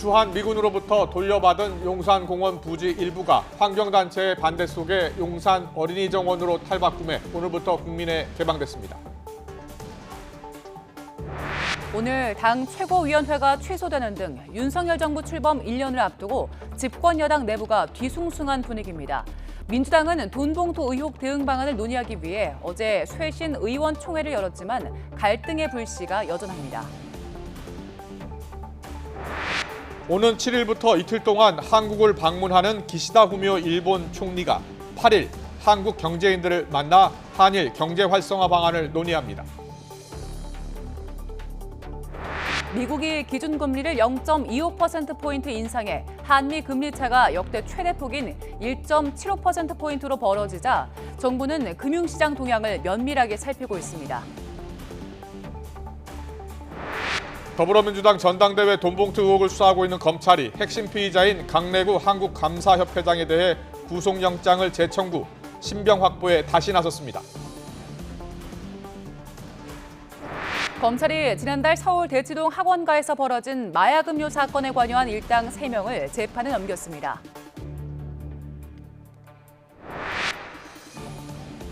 주한 미군으로부터 돌려받은 용산공원 부지 일부가 환경단체의 반대 속에 용산 어린이정원으로 탈바꿈해 오늘부터 국민에 개방됐습니다. 오늘 당 최고위원회가 취소되는 등 윤석열 정부 출범 1년을 앞두고 집권 여당 내부가 뒤숭숭한 분위기입니다. 민주당은 돈봉투 의혹 대응 방안을 논의하기 위해 어제 쇄신 의원총회를 열었지만 갈등의 불씨가 여전합니다. 오는 7일부터 이틀 동안 한국을 방문하는 기시다 후미오 일본 총리가 8일 한국 경제인들을 만나 한일 경제 활성화 방안을 논의합니다. 미국이 기준금리를 0.25%포인트 인상해 한미 금리 차가 역대 최대폭인 1.75%포인트로 벌어지자 정부는 금융시장 동향을 면밀하게 살피고 있습니다. 더불어민주당 전당대회 돈봉투 의혹을 수사하고 있는 검찰이 핵심 피의자인 강내구 한국감사협회장에 대해 구속영장을 재청구, 신병 확보에 다시 나섰습니다. 검찰이 지난달 서울 대치동 학원가에서 벌어진 마약 음료 사건에 관여한 일당 3명을 재판에 넘겼습니다.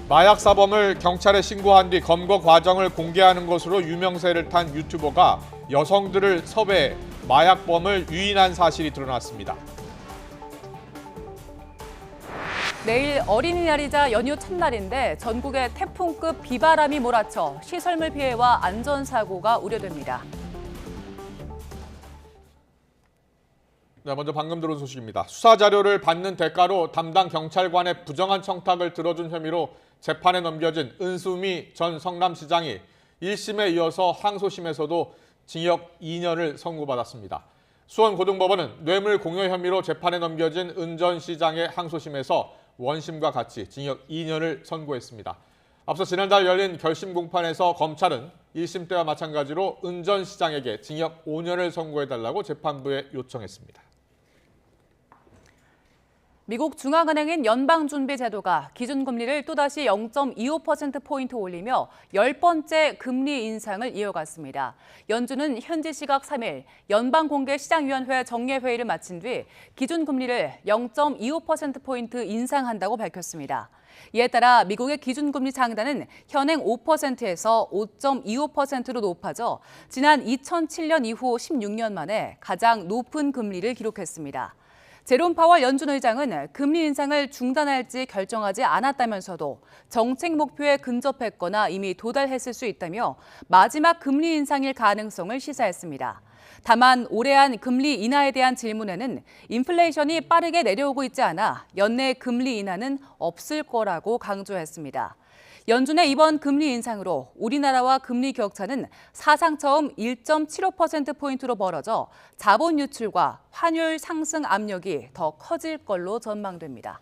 마약 사범을 경찰에 신고한 뒤 검거 과정을 공개하는 것으로 유명세를 탄 유튜버가 여성들을 섭외해 마약범을 유인한 사실이 드러났습니다. 내일 어린이날이자 연휴 첫날인데 전국에 태풍급 비바람이 몰아쳐 시설물 피해와 안전사고가 우려됩니다. 네, 먼저 방금 들어온 소식입니다. 수사 자료를 받는 대가로 담당 경찰관의 부정한 청탁을 들어준 혐의로 재판에 넘겨진 은수미 전 성남시장이 1심에 이어서 항소심에서도 징역 2년을 선고받았습니다. 수원고등법원은 뇌물 공여 혐의로 재판에 넘겨진 은 전 시장의 항소심에서 원심과 같이 징역 2년을 선고했습니다. 앞서 지난달 열린 결심 공판에서 검찰은 1심 때와 마찬가지로 은 전 시장에게 징역 5년을 선고해달라고 재판부에 요청했습니다. 미국 중앙은행인 연방준비제도가 기준금리를 또다시 0.25%포인트 올리며 10번째 금리 인상을 이어갔습니다. 연준은 현지 시각 3일 연방공개시장위원회 정례회의를 마친 뒤 기준금리를 0.25%포인트 인상한다고 밝혔습니다. 이에 따라 미국의 기준금리 장단은 현행 5%에서 5.25%로 높아져 지난 2007년 이후 16년 만에 가장 높은 금리를 기록했습니다. 제롬 파월 연준 의장은 금리 인상을 중단할지 결정하지 않았다면서도 정책 목표에 근접했거나 이미 도달했을 수 있다며 마지막 금리 인상일 가능성을 시사했습니다. 다만 올해한 금리 인하에 대한 질문에는 인플레이션이 빠르게 내려오고 있지 않아 연내 금리 인하는 없을 거라고 강조했습니다. 연준의 이번 금리 인상으로 우리나라와 금리 격차는 사상 처음 1.75%포인트로 벌어져 자본 유출과 환율 상승 압력이 더 커질 걸로 전망됩니다.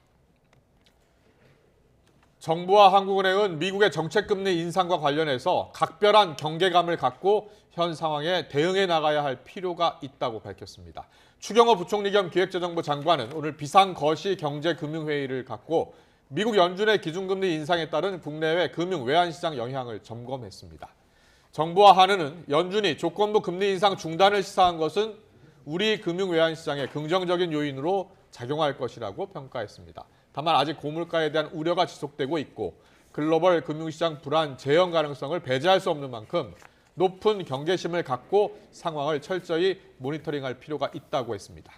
정부와 한국은행은 미국의 정책금리 인상과 관련해서 각별한 경계감을 갖고 현 상황에 대응해 나가야 할 필요가 있다고 밝혔습니다. 추경호 부총리 겸 기획재정부 장관은 오늘 비상거시경제금융회의를 갖고 미국 연준의 기준금리 인상에 따른 국내외 금융 외환시장 영향을 점검했습니다. 정부와 한은은 연준이 조건부 금리 인상 중단을 시사한 것은 우리 금융 외환시장에 긍정적인 요인으로 작용할 것이라고 평가했습니다. 다만 아직 고물가에 대한 우려가 지속되고 있고 글로벌 금융시장 불안 재현 가능성을 배제할 수 없는 만큼 높은 경계심을 갖고 상황을 철저히 모니터링할 필요가 있다고 했습니다.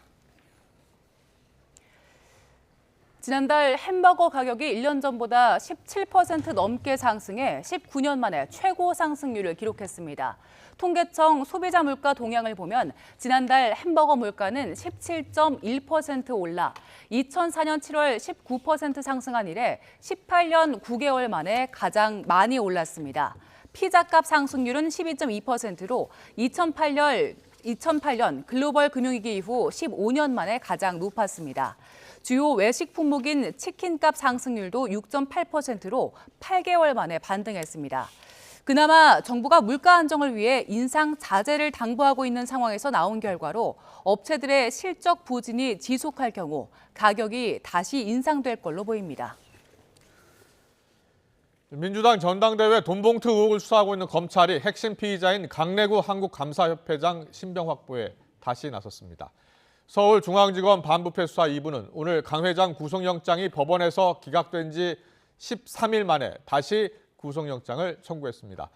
지난달 햄버거 가격이 1년 전보다 17% 넘게 상승해 19년 만에 최고 상승률을 기록했습니다. 통계청 소비자 물가 동향을 보면 지난달 햄버거 물가는 17.1% 올라 2004년 7월 19% 상승한 이래 18년 9개월 만에 가장 많이 올랐습니다. 피자값 상승률은 12.2%로 2008년 글로벌 금융위기 이후 15년 만에 가장 높았습니다. 주요 외식 품목인 치킨값 상승률도 6.8%로 8개월 만에 반등했습니다. 그나마 정부가 물가 안정을 위해 인상 자제를 당부하고 있는 상황에서 나온 결과로 업체들의 실적 부진이 지속할 경우 가격이 다시 인상될 걸로 보입니다. 민주당 전당대회 돈봉투 의혹을 수사하고 있는 검찰이 핵심 피의자인 강내구 한국감사협회장 신병 확보에 다시 나섰습니다. 서울중앙지검 반부패 수사 2부는 오늘 강 회장 구속영장이 법원에서 기각된 지 13일 만에 다시 구속영장을 청구했습니다.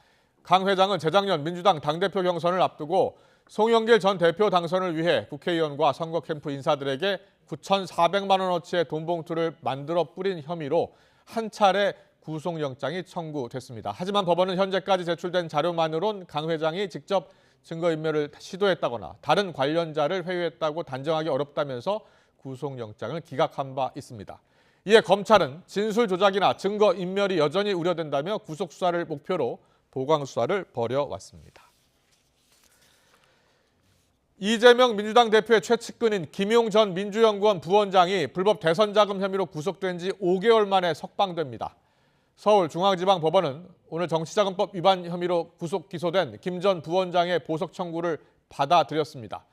강 회장은 재작년 민주당 당대표 경선을 앞두고 송영길 전 대표 당선을 위해 국회의원과 선거 캠프 인사들에게 9,400만 원어치의 돈 봉투를 만들어 뿌린 혐의로 한 차례 구속영장이 청구됐습니다. 하지만 법원은 현재까지 제출된 자료만으론 강 회장이 직접 증거인멸을 시도했다거나 다른 관련자를 회유했다고 단정하기 어렵다면서 구속영장을 기각한 바 있습니다. 이에 검찰은 진술 조작이나 증거인멸이 여전히 우려된다며 구속수사를 목표로 보강수사를 벌여왔습니다. 이재명 민주당 대표의 최측근인 김용 전 민주연구원 부원장이 불법 대선자금 혐의로 구속된 지 5개월 만에 석방됩니다. 서울중앙지방법원은 오늘 정치자금법 위반 혐의로 구속 기소된 김 전 부원장의 보석 청구를 받아들였습니다.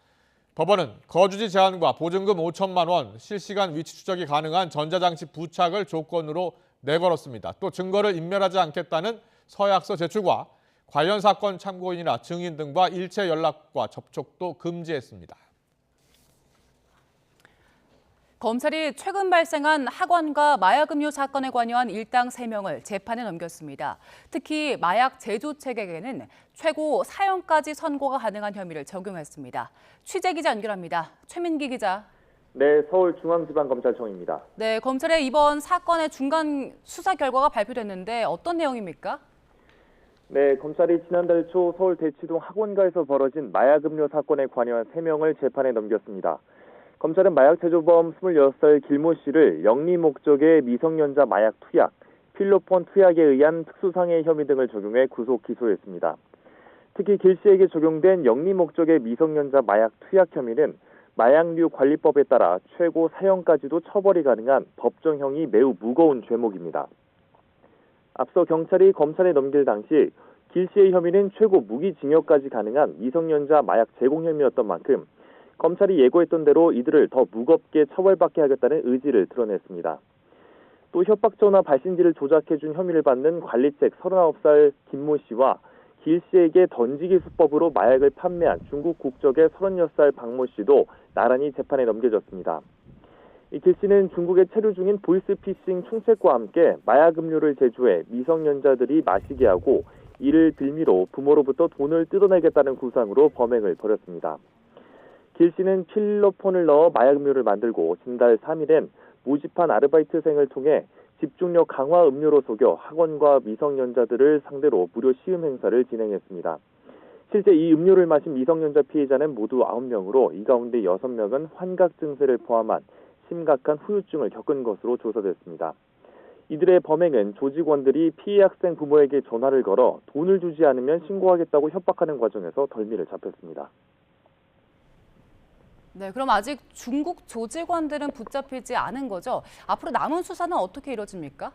법원은 거주지 제한과 보증금 5천만 원, 실시간 위치 추적이 가능한 전자장치 부착을 조건으로 내걸었습니다. 또 증거를 인멸하지 않겠다는 서약서 제출과 관련 사건 참고인이나 증인 등과 일체 연락과 접촉도 금지했습니다. 검찰이 최근 발생한 학원과 마약 음료 사건에 관여한 일당 3명을 재판에 넘겼습니다. 특히 마약 제조책에게는 최고 사형까지 선고가 가능한 혐의를 적용했습니다. 취재 기자 연결합니다. 최민기 기자. 네, 서울중앙지방검찰청입니다. 네, 검찰의 이번 사건의 중간 수사 결과가 발표됐는데 어떤 내용입니까? 네, 검찰이 지난달 초 서울 대치동 학원가에서 벌어진 마약 음료 사건에 관여한 3명을 재판에 넘겼습니다. 검찰은 마약 제조범 26살 길모 씨를 영리 목적의 미성년자 마약 투약, 필로폰 투약에 의한 특수상해 혐의 등을 적용해 구속 기소했습니다. 특히 길 씨에게 적용된 영리 목적의 미성년자 마약 투약 혐의는 마약류 관리법에 따라 최고 사형까지도 처벌이 가능한 법정형이 매우 무거운 죄목입니다. 앞서 경찰이 검찰에 넘길 당시 길 씨의 혐의는 최고 무기징역까지 가능한 미성년자 마약 제공 혐의였던 만큼 검찰이 예고했던 대로 이들을 더 무겁게 처벌받게 하겠다는 의지를 드러냈습니다. 또 협박 전화 발신지를 조작해준 혐의를 받는 관리책 39살 김모 씨와 길 씨에게 던지기 수법으로 마약을 판매한 중국 국적의 36살 박모 씨도 나란히 재판에 넘겨졌습니다. 길 씨는 중국에 체류 중인 보이스피싱 충책과 함께 마약 음료를 제조해 미성년자들이 마시게 하고 이를 빌미로 부모로부터 돈을 뜯어내겠다는 구상으로 범행을 벌였습니다. 길 씨는 필로폰을 넣어 마약 음료를 만들고 지난달 3일엔 모집한 아르바이트생을 통해 집중력 강화 음료로 속여 학원과 미성년자들을 상대로 무료 시음 행사를 진행했습니다. 실제 이 음료를 마신 미성년자 피해자는 모두 9명으로 이 가운데 6명은 환각 증세를 포함한 심각한 후유증을 겪은 것으로 조사됐습니다. 이들의 범행은 조직원들이 피해 학생 부모에게 전화를 걸어 돈을 주지 않으면 신고하겠다고 협박하는 과정에서 덜미를 잡혔습니다. 네, 그럼 아직 중국 조직원들은 붙잡히지 않은 거죠? 앞으로 남은 수사는 어떻게 이뤄집니까?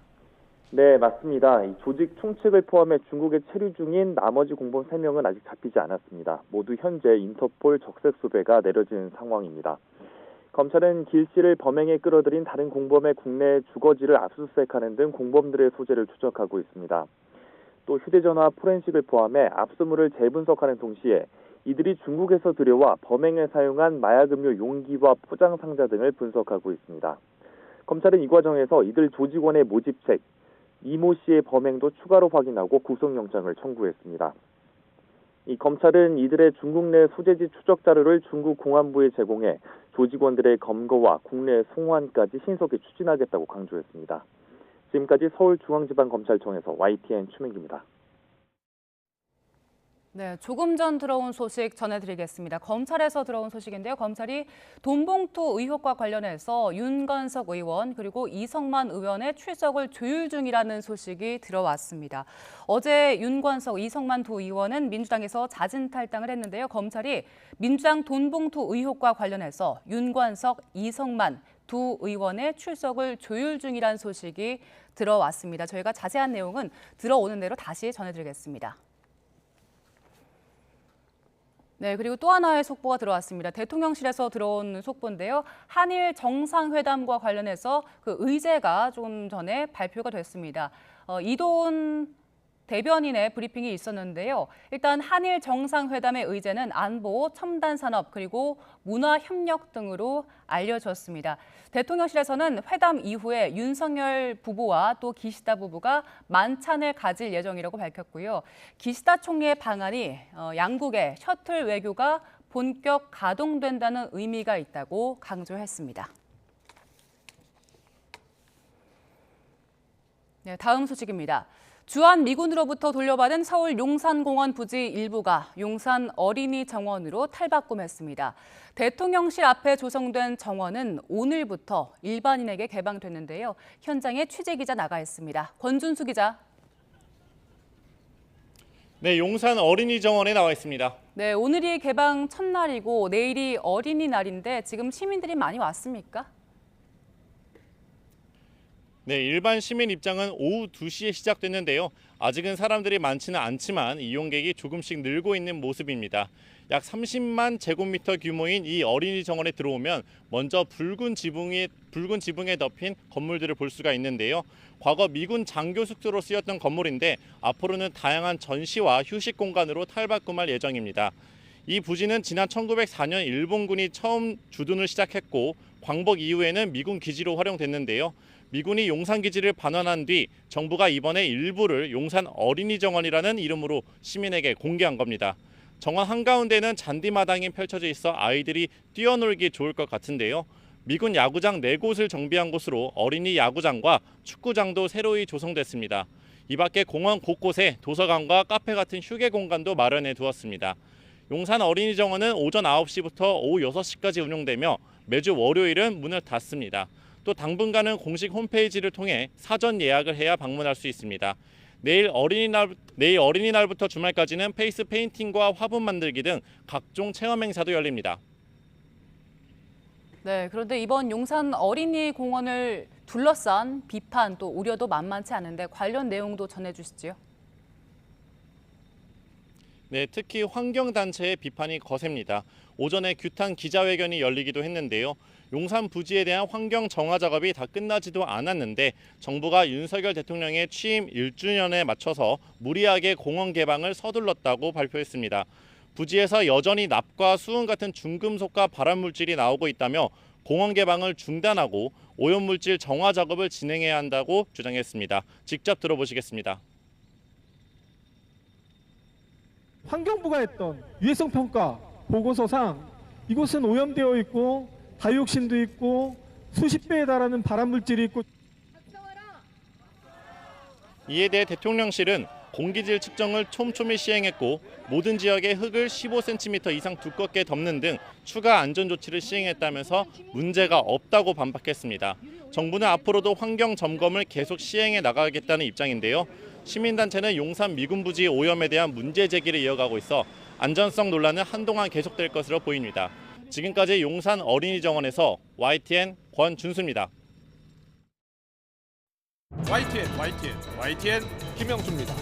네, 맞습니다. 이 조직 총책을 포함해 중국에 체류 중인 나머지 공범 3명은 아직 잡히지 않았습니다. 모두 현재 인터폴 적색 수배가 내려진 상황입니다. 검찰은 길 씨를 범행에 끌어들인 다른 공범의 국내 주거지를 압수수색하는 등 공범들의 소재를 추적하고 있습니다. 또 휴대전화 포렌식을 포함해 압수물을 재분석하는 동시에 이들이 중국에서 들여와 범행에 사용한 마약음료 용기와 포장 상자 등을 분석하고 있습니다. 검찰은 이 과정에서 이들 조직원의 모집책, 이모 씨의 범행도 추가로 확인하고 구속영장을 청구했습니다. 이 검찰은 이들의 중국 내 소재지 추적 자료를 중국 공안부에 제공해 조직원들의 검거와 국내 송환까지 신속히 추진하겠다고 강조했습니다. 지금까지 서울중앙지방검찰청에서 YTN 최민기입니다. 네, 조금 전 들어온 소식 전해드리겠습니다. 검찰에서 들어온 소식인데요. 검찰이 돈봉투 의혹과 관련해서 윤건석 의원 그리고 이성만 의원의 출석을 조율 중이라는 소식이 들어왔습니다. 어제 윤건석, 이성만 두 의원은 민주당에서 자진 탈당을 했는데요. 검찰이 민주당 돈봉투 의혹과 관련해서 윤건석, 이성만 두 의원의 출석을 조율 중이라는 소식이 들어왔습니다. 저희가 자세한 내용은 들어오는 대로 다시 전해드리겠습니다. 네, 그리고 또 하나의 속보가 들어왔습니다. 대통령실에서 들어온 속보인데요. 한일 정상회담과 관련해서 그 의제가 조금 전에 발표가 됐습니다. 이돈 대변인의 브리핑이 있었는데요. 일단 한일 정상회담의 의제는 안보, 첨단 산업 그리고 문화 협력 등으로 알려졌습니다. 대통령실에서는 회담 이후에 윤석열 부부와 또 기시다 부부가 만찬을 가질 예정이라고 밝혔고요. 기시다 총리의 방안이 양국의 셔틀 외교가 본격 가동된다는 의미가 있다고 강조했습니다. 네, 다음 소식입니다. 주한 미군으로부터 돌려받은 서울 용산공원 부지 일부가 용산 어린이 정원으로 탈바꿈했습니다. 대통령실 앞에 조성된 정원은 오늘부터 일반인에게 개방됐는데요. 현장에 취재기자 나가 있습니다. 권준수 기자. 네, 용산 어린이 정원에 나와 있습니다. 네, 오늘이 개방 첫날이고 내일이 어린이날인데 지금 시민들이 많이 왔습니까? 네, 일반 시민 입장은 오후 2시에 시작됐는데요. 아직은 사람들이 많지는 않지만 이용객이 조금씩 늘고 있는 모습입니다. 약 30만 제곱미터 규모인 이 어린이 정원에 들어오면 먼저 붉은 지붕에 덮인 건물들을 볼 수가 있는데요. 과거 미군 장교 숙소로 쓰였던 건물인데 앞으로는 다양한 전시와 휴식 공간으로 탈바꿈할 예정입니다. 이 부지는 지난 1904년 일본군이 처음 주둔을 시작했고 광복 이후에는 미군 기지로 활용됐는데요. 미군이 용산 기지를 반환한 뒤 정부가 이번에 일부를 용산 어린이 정원이라는 이름으로 시민에게 공개한 겁니다. 정원 한가운데는 잔디마당이 펼쳐져 있어 아이들이 뛰어놀기 좋을 것 같은데요. 미군 야구장 4곳을 정비한 곳으로 어린이 야구장과 축구장도 새로이 조성됐습니다. 이 밖에 공원 곳곳에 도서관과 카페 같은 휴게 공간도 마련해 두었습니다. 용산 어린이 정원은 오전 9시부터 오후 6시까지 운영되며 매주 월요일은 문을 닫습니다. 또 당분간은 공식 홈페이지를 통해 사전 예약을 해야 방문할 수 있습니다. 내일 어린이날부터 주말까지는 페이스 페인팅과 화분 만들기 등 각종 체험 행사도 열립니다. 네, 그런데 이번 용산 어린이 공원을 둘러싼 비판 또 우려도 만만치 않은데 관련 내용도 전해주시죠. 네, 특히 환경단체의 비판이 거셉니다. 오전에 규탄 기자회견이 열리기도 했는데요. 용산 부지에 대한 환경 정화 작업이 다 끝나지도 않았는데 정부가 윤석열 대통령의 취임 1주년에 맞춰서 무리하게 공원 개방을 서둘렀다고 발표했습니다. 부지에서 여전히 납과 수은 같은 중금속과 발암물질이 나오고 있다며 공원 개방을 중단하고 오염물질 정화 작업을 진행해야 한다고 주장했습니다. 직접 들어보시겠습니다. 환경부가 했던 유해성 평가 보고서상 이곳은 오염되어 있고 다이옥신도 있고 수십 배에 달하는 발암물질이 있고. 이에 대해 대통령실은 공기질 측정을 촘촘히 시행했고 모든 지역의 흙을 15cm 이상 두껍게 덮는 등 추가 안전 조치를 시행했다면서 문제가 없다고 반박했습니다. 정부는 앞으로도 환경 점검을 계속 시행해 나가겠다는 입장인데요. 시민단체는 용산 미군 부지 오염에 대한 문제 제기를 이어가고 있어 안전성 논란은 한동안 계속될 것으로 보입니다. 지금까지 용산 어린이 정원에서 YTN 권준수입니다. YTN 김영수입니다.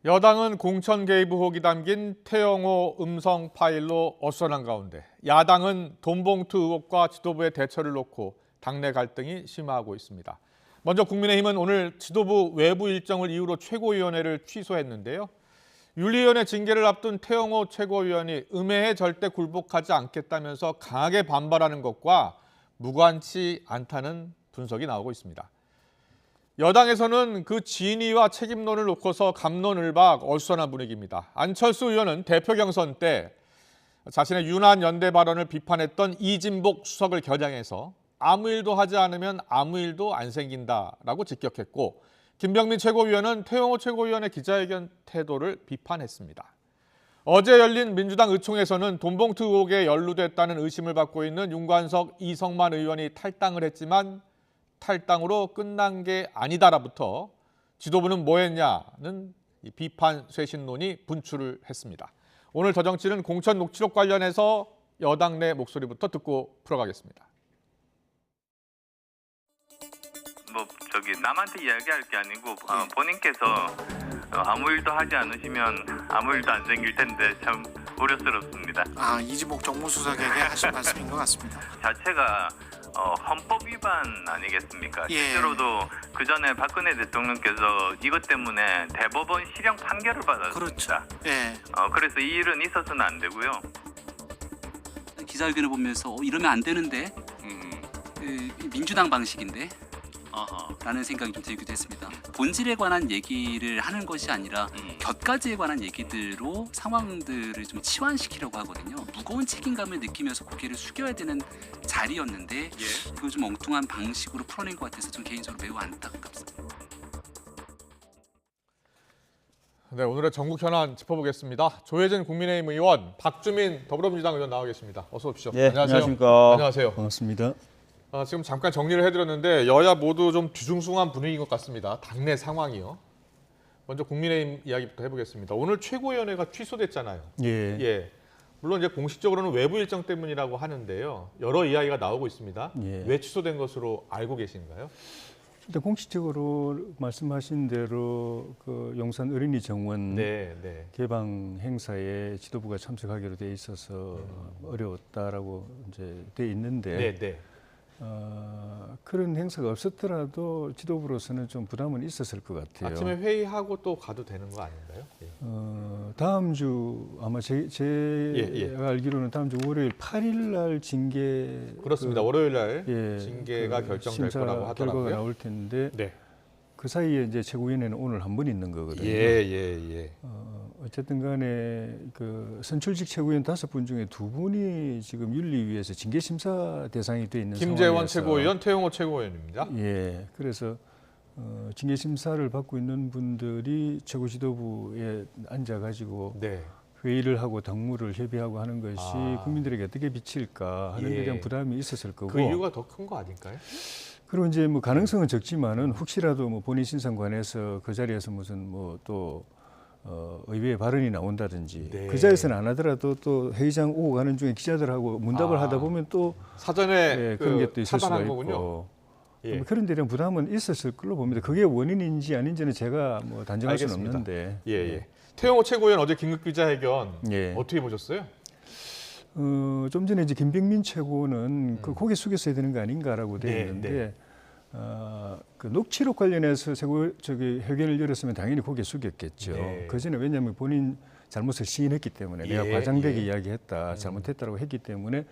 여당은 공천 개입 의혹이 담긴 태영호 음성 파일로 어수선한 가운데 야당은 돈봉투 의혹과 지도부의 대처를 놓고 당내 갈등이 심화하고 있습니다. 먼저 국민의힘은 오늘 지도부 외부 일정을 이유로 최고위원회를 취소했는데요. 윤리위원회 징계를 앞둔 태영호 최고위원이 음해에 절대 굴복하지 않겠다면서 강하게 반발하는 것과 무관치 않다는 분석이 나오고 있습니다. 여당에서는 그 진위와 책임론을 놓고서 갑론을박 어수선한 분위기입니다. 안철수 의원은 대표 경선 때 자신의 유난 연대 발언을 비판했던 이진복 수석을 겨냥해서 아무 일도 하지 않으면 아무 일도 안 생긴다라고 직격했고, 김병민 최고위원은 태영호 최고위원의 기자회견 태도를 비판했습니다. 어제 열린 민주당 의총에서는 돈봉투 의혹에 연루됐다는 의심을 받고 있는 윤관석, 이성만 의원이 탈당을 했지만 탈당으로 끝난 게 아니다라부터 지도부는 뭐 했냐는 비판 쇄신론이 분출을 했습니다. 오늘 더 정치는 공천 녹취록 관련해서 여당 내 목소리부터 듣고 풀어가겠습니다. 남한테 이야기할 게 아니고 본인께서 아무 일도 하지 않으시면 아무 일도 안 생길 텐데 참 우려스럽습니다. 이진복 정무수석에게 하신 말씀인 것 같습니다. 자체가 헌법 위반 아니겠습니까? 예. 실제로도 그 전에 박근혜 대통령께서 이것 때문에 대법원 실형 판결을 받았습니다. 그렇죠. 예. 그래서 이 일은 있어서는 안 되고요. 기자회견을 보면서 이러면 안 되는데 그 민주당 방식인데 라는 생각이 좀 들기도 했습니다. 본질에 관한 얘기를 하는 것이 아니라 곁가지에 관한 얘기들로 상황들을 좀 치환시키려고 하거든요. 무거운 책임감을 느끼면서 고개를 숙여야 되는 자리였는데 그걸 좀 엉뚱한 방식으로 풀어낸 것 같아서 좀 개인적으로 매우 안타깝습니다. 네, 오늘의 전국 현안 짚어보겠습니다. 조혜진 국민의힘 의원, 박주민 더불어민주당 의원 나와 계십니다. 어서 오십시오. 네, 안녕하세요. 안녕하십니까. 안녕하세요. 반갑습니다. 지금 잠깐 정리를 해드렸는데 여야 모두 좀 뒤숭숭한 분위기인 것 같습니다. 당내 상황이요. 먼저 국민의힘 이야기부터 해보겠습니다. 오늘 최고위원회가 취소됐잖아요. 예. 물론 이제 공식적으로는 외부 일정 때문이라고 하는데요. 여러 이야기가 나오고 있습니다. 예. 왜 취소된 것으로 알고 계신가요? 일단 공식적으로 말씀하신 대로 그 용산 어린이 정원 네. 개방 행사에 지도부가 참석하기로 돼 있어서 어려웠다라고 이제 돼 있는데 네. 그런 행사가 없었더라도 지도부로서는 좀 부담은 있었을 것 같아요. 아침에 회의하고 또 가도 되는 거 아닌가요? 다음 주 아마 제가 알기로는 다음 주 월요일 8일 날 징계 그렇습니다. 월요일 날 징계가 그 결정될 심사 거라고 하더라고요. 결과가 나올 텐데 네. 그 사이에 이제 최고위원회는 오늘 한 번 있는 거거든요. 예. 어쨌든 간에 그 선출직 최고위원 5분 중에 2분이 지금 윤리위에서 징계 심사 대상이 돼 있는 김재원 상황이어서 최고위원, 태용호 최고위원입니다. 예. 그래서 징계 심사를 받고 있는 분들이 최고 지도부에 앉아 가지고 회의를 하고 당무를 협의하고 하는 것이 국민들에게 어떻게 비칠까 하는 데 대한 부담이 있었을 거고 그 이유가 더 큰 거 아닐까요? 그리고 이제 뭐 가능성은 적지만은 혹시라도 뭐 본인 신상관해서 그 자리에서 무슨 뭐 또 의외의 발언이 나온다든지 그 자리에서는 안 하더라도 또 회의장 오고 가는 중에 기자들하고 문답을 하다 보면 또 사전에 그런 게 또 있을 수가 있고 그런 데 대한 부담은 있었을 걸로 봅니다. 그게 원인인지 아닌지는 제가 뭐 단정할 수는 없는데. 태용호 최고위원 어제 긴급 기자회견 어떻게 보셨어요? 좀 전에 이제 김병민 최고는 그 고개 숙였어야 되는 거 아닌가라고 되어 있는데 그 녹취록 관련해서 회견을 열었으면 당연히 고개 숙였겠죠. 그 전에 왜냐하면 본인 잘못을 시인했기 때문에 내가 과장되게 이야기했다, 잘못했다라고 했기 때문에.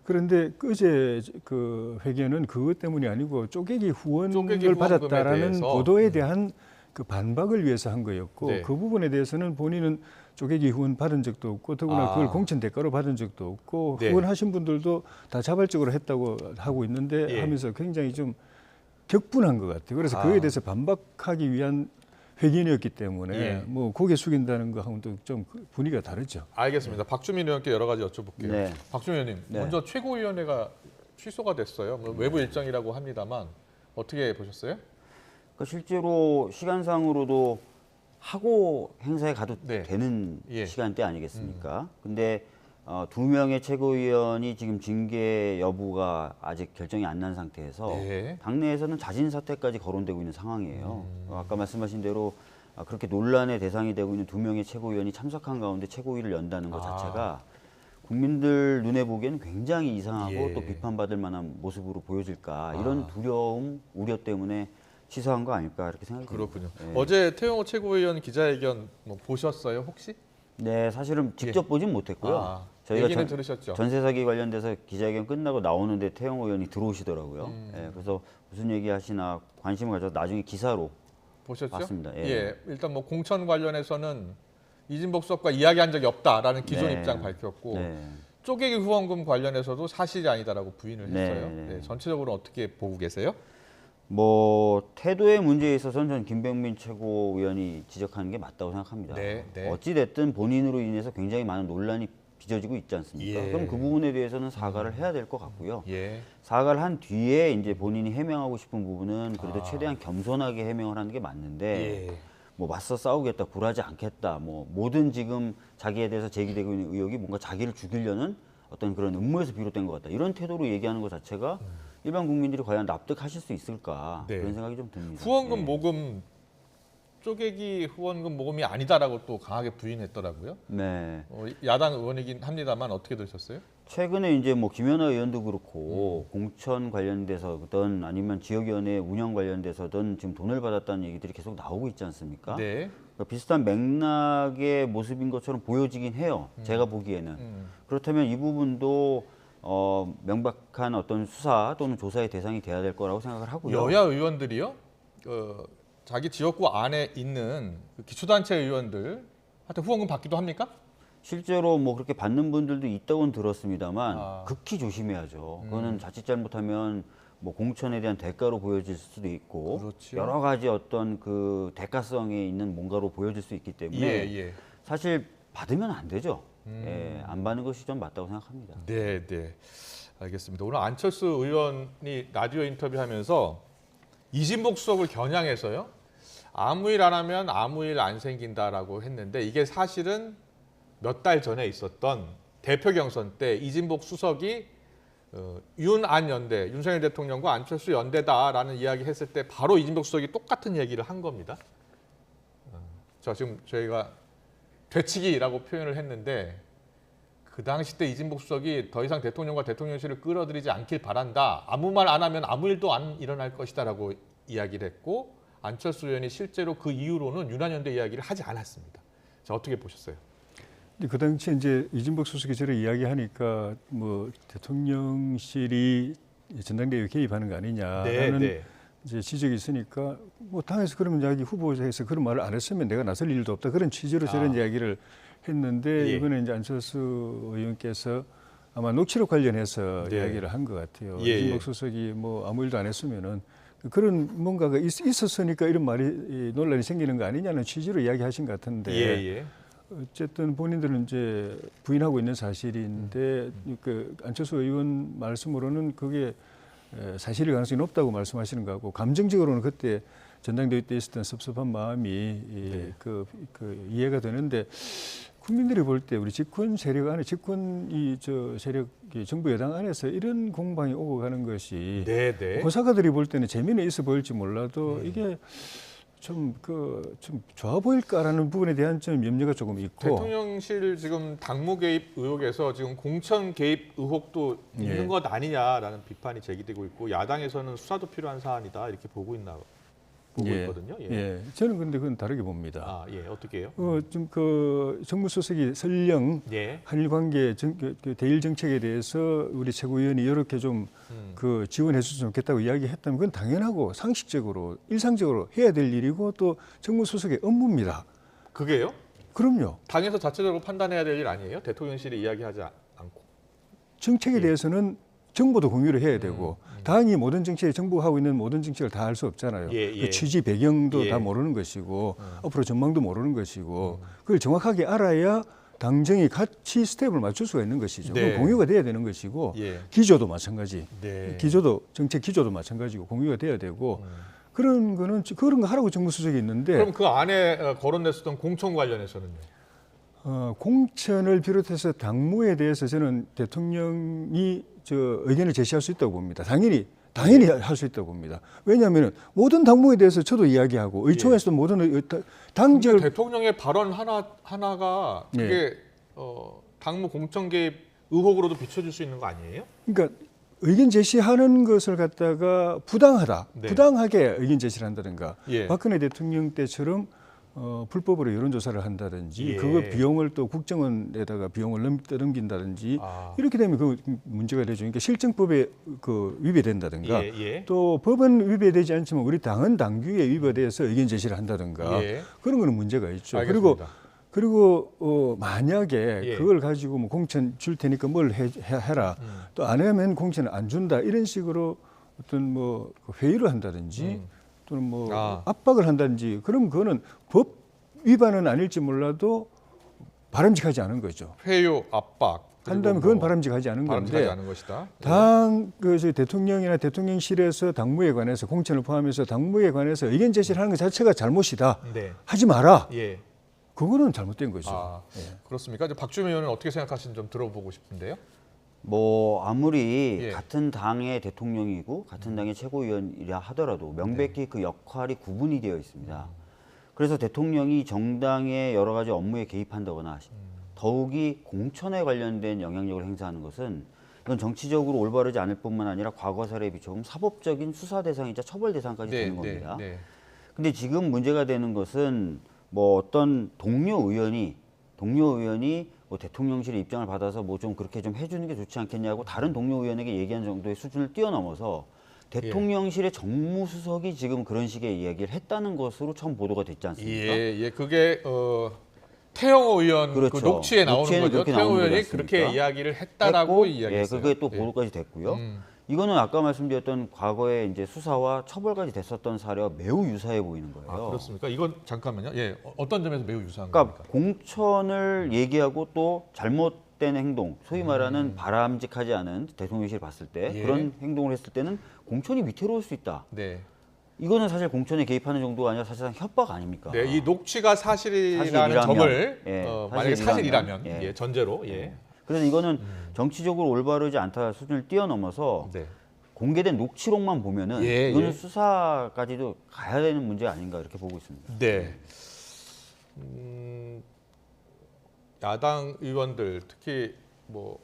그런데 어제 그 회견은 그것 때문이 아니고 쪼개기 후원을 받았다라는 보도에 대한 그 반박을 위해서 한 거였고 그 부분에 대해서는 본인은 쪼개기 후원 받은 적도 없고 더구나 그걸 공천 대가로 받은 적도 없고 후원하신 분들도 다 자발적으로 했다고 하고 있는데 하면서 굉장히 좀 격분한 것 같아요. 그래서 그에 대해서 반박하기 위한 회견이었기 때문에 뭐 고개 숙인다는 거하고는 좀 분위기가 다르죠. 알겠습니다. 박주민 의원께 여러 가지 여쭤볼게요. 박주민 의원님, 먼저 최고위원회가 취소가 됐어요. 뭐 외부 일정이라고 합니다만 어떻게 보셨어요? 그러니까 실제로 시간상으로도 하고 행사에 가도 되는 시간대 아니겠습니까? 근데 2명의 최고위원이 지금 징계 여부가 아직 결정이 안 난 상태에서 당내에서는 자진 사퇴까지 거론되고 있는 상황이에요. 아까 말씀하신 대로 그렇게 논란의 대상이 되고 있는 2명의 최고위원이 참석한 가운데 최고위를 연다는 것 자체가 국민들 눈에 보기에는 굉장히 이상하고 또 비판받을 만한 모습으로 보여질까 이런 두려움, 우려 때문에 취소한 거 아닐까 이렇게 생각이 듭니다. 그렇군요. 어제 태용호 최고위원 기자회견 뭐 보셨어요 혹시? 네, 사실은 직접 보진 못했고요. 저희가 들으셨죠? 전세 사기 관련돼서 기자회견 끝나고 나오는데 태용호 의원이 들어오시더라고요. 그래서 무슨 얘기하시나 관심을 가져서 나중에 기사로 보셨죠? 봤습니다. 일단 뭐 공천 관련해서는 이진복 수석과 이야기한 적이 없다라는 기존 입장 밝혔고 쪼개기 후원금 관련해서도 사실이 아니다라고 부인을 했어요. 전체적으로 어떻게 보고 계세요? 뭐 태도의 문제에 있어서는 저는 김병민 최고위원이 지적하는 게 맞다고 생각합니다. 어찌 됐든 본인으로 인해서 굉장히 많은 논란이 빚어지고 있지 않습니까? 그럼 그 부분에 대해서는 사과를 해야 될 것 같고요. 사과를 한 뒤에 이제 본인이 해명하고 싶은 부분은 그래도 최대한 겸손하게 해명을 하는 게 맞는데 뭐 맞서 싸우겠다, 굴하지 않겠다, 뭐 모든 지금 자기에 대해서 제기되고 있는 의혹이 뭔가 자기를 죽이려는 어떤 그런 음모에서 비롯된 것 같다. 이런 태도로 얘기하는 것 자체가 일반 국민들이 과연 납득하실 수 있을까 그런 생각이 좀 듭니다. 후원금 모금 쪼개기 후원금 모금이 아니다라고 또 강하게 부인했더라고요. 네. 야당 의원이긴 합니다만 어떻게 들으셨어요? 최근에 이제 뭐 김연아 의원도 그렇고 공천 관련돼서든 아니면 지역위원회 운영 관련돼서든 지금 돈을 받았다는 얘기들이 계속 나오고 있지 않습니까? 네. 그러니까 비슷한 맥락의 모습인 것처럼 보여지긴 해요. 제가 보기에는. 그렇다면 이 부분도 명백한 어떤 수사 또는 조사의 대상이 돼야 될 거라고 생각을 하고요. 여야 의원들이요? 자기 지역구 안에 있는 그 기초단체 의원들한테 후원금 받기도 합니까? 실제로 뭐 그렇게 받는 분들도 있다고는 들었습니다만 극히 조심해야죠. 그거는 자칫 잘못하면 뭐 공천에 대한 대가로 보여질 수도 있고 그렇죠. 여러 가지 어떤 그 대가성에 있는 뭔가로 보여질 수 있기 때문에 사실 받으면 안 되죠. 예, 안 받는 것이 좀 맞다고 생각합니다. 네, 네. 알겠습니다. 오늘 안철수 의원이 라디오 인터뷰하면서 이진복 수석을 겨냥해서요. 아무 일 안 하면 아무 일 안 생긴다라고 했는데 이게 사실은 몇 달 전에 있었던 대표 경선 때 이진복 수석이 윤안 연대, 윤석열 대통령과 안철수 연대다라는 이야기 했을 때 바로 이진복 수석이 똑같은 얘기를 한 겁니다. 자, 지금 저희가 되치기라고 표현을 했는데 그 당시 때 이진복 수석이 더 이상 대통령과 대통령실을 끌어들이지 않길 바란다. 아무 말 안 하면 아무 일도 안 일어날 것이다라고 이야기를 했고 안철수 의원이 실제로 그 이후로는 윤안연대 이야기를 하지 않았습니다. 자, 어떻게 보셨어요? 그 당시 이제 이진복 수석이 저를 이야기하니까 뭐 대통령실이 전당대회에 개입하는 거 아니냐라는 이제 지적이 있으니까 뭐 당에서 그러면 자기 후보자에서 그런 말을 안 했으면 내가 나설 일도 없다 그런 취지로 저런 이야기를 했는데 이번에 이제 안철수 의원께서 아마 녹취록 관련해서 이야기를 한 것 같아요. 이진복 수석이 뭐 아무 일도 안 했으면은 그런 뭔가가 있었으니까 이런 말이 논란이 생기는 거 아니냐는 취지로 이야기하신 것 같은데 어쨌든 본인들은 이제 부인하고 있는 사실인데 그 안철수 의원 말씀으로는 그게 사실일 가능성이 높다고 말씀하시는 거고 감정적으로는 그때 전당대회 때 있었던 섭섭한 마음이 그 이해가 되는데 국민들이 볼 때 우리 집권 세력 안에 세력이 정부 여당 안에서 이런 공방이 오고 가는 것이 호사가들이 볼 때는 재미는 있어 보일지 몰라도 이게 좀 좋아 보일까라는 부분에 대한 좀 염려가 조금 있고 대통령실 지금 당무 개입 의혹에서 지금 공천 개입 의혹도 있는 것 아니냐라는 비판이 제기되고 있고 야당에서는 수사도 필요한 사안이다 이렇게 보고 있거든요. 저는 근데 그건 다르게 봅니다. 어떻게 해요? 좀 그 정무수석이 설령 한일 관계 대일 정책에 대해서 우리 최고위원이 이렇게 좀 그 지원해 줬으면 좋겠다고 이야기했다면 그건 당연하고 상식적으로 일상적으로 해야 될 일이고 또 정무수석의 업무입니다. 그게요? 그럼요. 당에서 자체적으로 판단해야 될 일 아니에요? 대통령실이 이야기하지 않고. 정책에 대해서는 정보도 공유를 해야 되고 당이 모든 정책에 정부가 하고 있는 모든 정책을 다 알 수 없잖아요. 그 취지 배경도 다 모르는 것이고 앞으로 전망도 모르는 것이고 그걸 정확하게 알아야 당정이 같이 스텝을 맞출 수가 있는 것이죠. 공유가 돼야 되는 것이고 기조도 마찬가지. 정책 기조도 마찬가지고 공유가 돼야 되고 그런 거 하라고 정무수석이 있는데 그럼 그 안에 거론됐었던 공천 관련해서는요? 공천을 비롯해서 당무에 대해서 저는 대통령이 의견을 제시할 수 있다고 봅니다. 당연히 할 수 있다고 봅니다. 왜냐하면 모든 당무에 대해서 저도 이야기하고 의총에서도 모든 당적 대통령의 발언 하나가 그게 당무 공천 개입 의혹으로도 비춰질 수 있는 거 아니에요? 그러니까 의견 제시하는 것을 갖다가 부당하게 의견 제시를 한다든가 박근혜 대통령 때처럼 불법으로 여론조사를 한다든지 그거 비용을 또 국정원에다가 비용을 떠넘긴다든지 이렇게 되면 그 문제가 되죠. 그러니까 실정법에 위배된다든가 또 법은 위배되지 않지만 우리 당은 당규에 위배돼서 의견 제시를 한다든가 그런 거는 문제가 있죠. 알겠습니다. 그리고 만약에 그걸 가지고 뭐 공천 줄 테니까 뭘 해라 또 안 하면 공천을 안 준다 이런 식으로 어떤 뭐 회의를 한다든지 또는 뭐 압박을 한다든지 그럼 그거는 법 위반은 아닐지 몰라도 바람직하지 않은 거죠. 회유, 압박 한다면 그건 바람직하지 않은 건데 대통령이나 대통령실에서 당무에 관해서 공천을 포함해서 당무에 관해서 의견 제시를 하는 것 자체가 잘못이다. 하지 마라. 그거는 잘못된 거죠. 그렇습니까? 이제 박주민 의원은 어떻게 생각하시는지 좀 들어보고 싶은데요. 뭐 아무리 같은 당의 대통령이고 같은 당의 최고위원이라 하더라도 명백히 그 역할이 구분이 되어 있습니다. 그래서 대통령이 정당의 여러 가지 업무에 개입한다거나 더욱이 공천에 관련된 영향력을 행사하는 것은 이건 정치적으로 올바르지 않을 뿐만 아니라 과거 사례에 비춰보면 사법적인 수사 대상이자 처벌 대상까지 되는 겁니다. 근데 지금 문제가 되는 것은 뭐 어떤 동료 의원이 뭐 대통령실의 입장을 받아서 뭐 좀 그렇게 좀 해주는 게 좋지 않겠냐고 다른 동료 의원에게 얘기한 정도의 수준을 뛰어넘어서 대통령실의 정무수석이 지금 그런 식의 이야기를 했다는 것으로 처음 보도가 됐지 않습니까? 그게 태영호 의원 그렇죠. 그 녹취에 나오는 거죠. 태영호 의원이 그렇게 이야기를 했다라고 이야기했어요. 그게 또 보도까지 됐고요. 이거는 아까 말씀드렸던 과거에 이제 수사와 처벌까지 됐었던 사례와 매우 유사해 보이는 거예요. 아, 그렇습니까? 이건 잠깐만요. 어떤 점에서 매우 유사한 그러니까 겁니까? 공천을 얘기하고 또 잘못된 행동, 소위 말하는 바람직하지 않은 대통령실이 봤을 때 그런 행동을 했을 때는 공천이 위태로울 수 있다. 이거는 사실 공천에 개입하는 정도가 아니라 사실상 협박 아닙니까? 이 녹취가 사실이라는 점을 만약에 사실이라면 전제로. 그래서 이거는 정치적으로 올바르지 않다 수준을 뛰어넘어서 공개된 녹취록만 보면은 이거는 수사까지도 가야 되는 문제 아닌가 이렇게 보고 있습니다. 야당 의원들 특히 뭐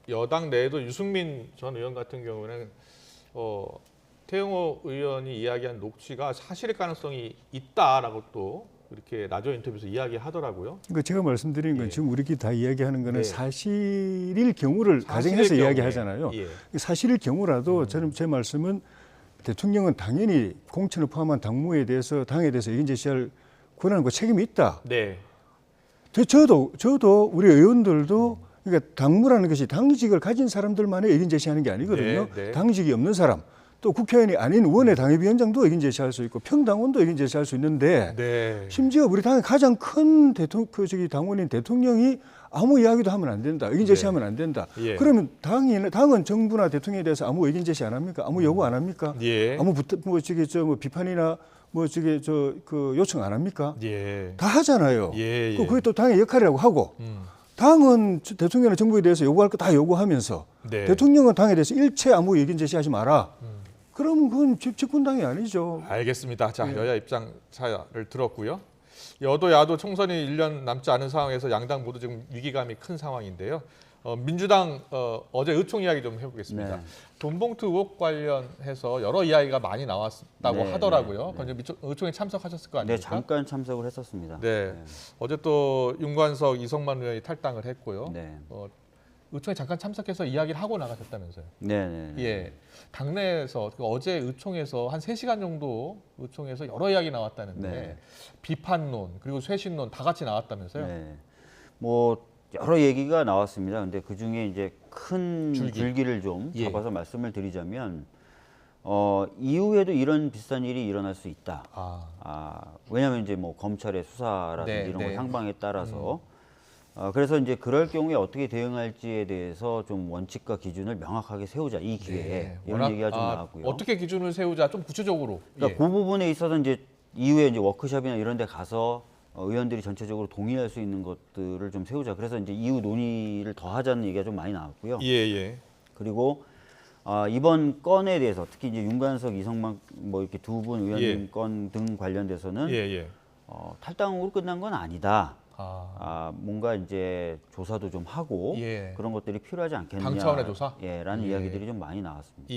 여당 내에도 유승민 전 의원 같은 경우는 태영호 의원이 이야기한 녹취가 사실일 가능성이 있다라고 또 이렇게 라디오 인터뷰에서 이야기하더라고요. 그러니까 제가 말씀드린 건 지금 우리끼리 다 이야기하는 거는 사실일 경우를 가정해서 이야기하잖아요. 사실일 경우라도 저는 제 말씀은 대통령은 당연히 공천을 포함한 당무에 대해서 당에 대해서 의견 제시할 권한과 책임이 있다. 저도 우리 의원들도 그러니까 당무라는 것이 당직을 가진 사람들만의 의견 제시하는 게 아니거든요. 당직이 없는 사람. 또 국회의원이 아닌 원외 당협위원장도 의견 제시할 수 있고 평당원도 의견 제시할 수 있는데 심지어 우리 당의 가장 큰 당원인 대통령이 아무 이야기도 하면 안 된다. 의견 제시하면 안 된다. 그러면 당은 정부나 대통령에 대해서 아무 의견 제시 안 합니까? 아무 요구 안 합니까? 아무 비판이나 그 요청 안 합니까? 다 하잖아요. 그게 또 당의 역할이라고 하고 당은 대통령이나 정부에 대해서 요구할 거 다 요구하면서 대통령은 당에 대해서 일체 아무 의견 제시하지 마라. 그럼 그건 집권당이 아니죠. 알겠습니다. 자, 여야 입장 차를 들었고요. 여도 야도 총선이 1년 남지 않은 상황에서 양당 모두 지금 위기감이 큰 상황인데요. 민주당 어제 의총 이야기 좀 해보겠습니다. 돈봉투 의혹 관련해서 여러 이야기가 많이 나왔다고 하더라고요. 의총에 참석하셨을 거 아닙니까? 잠깐 참석을 했었습니다. 어제 또 윤관석, 이성만 의원이 탈당을 했고요. 의총에 잠깐 참석해서 이야기를 하고 나가셨다면서요? 당내에서 어제 의총에서 한 3시간 정도 의총에서 여러 이야기 나왔다는데 비판론 그리고 쇄신론 다 같이 나왔다면서요? 뭐 여러 얘기가 나왔습니다. 근데 그 중에 이제 큰 줄기를 좀 잡아서 말씀을 드리자면 이후에도 이런 비슷한 일이 일어날 수 있다. 왜냐하면 이제 뭐 검찰의 수사라든지 이런 거 향방에 따라서 그래서 이제 그럴 경우에 어떻게 대응할지에 대해서 좀 원칙과 기준을 명확하게 세우자 이 기회에 이런 얘기가 좀 나왔고요. 어떻게 기준을 세우자 좀 구체적으로. 그러니까 그 부분에 있어서 이제 이후에 이제 워크숍이나 이런 데 가서 의원들이 전체적으로 동의할 수 있는 것들을 좀 세우자. 그래서 이제 이후 논의를 더 하자는 얘기가 좀 많이 나왔고요. 그리고 이번 건에 대해서 특히 이제 윤관석, 이성만 뭐 이렇게 두 분 의원님 건 등 관련돼서는 탈당으로 끝난 건 아니다. 뭔가 이제 조사도 좀 하고 그런 것들이 필요하지 않겠느냐. 당 차원의 조사? 라는 이야기들이 좀 많이 나왔습니다.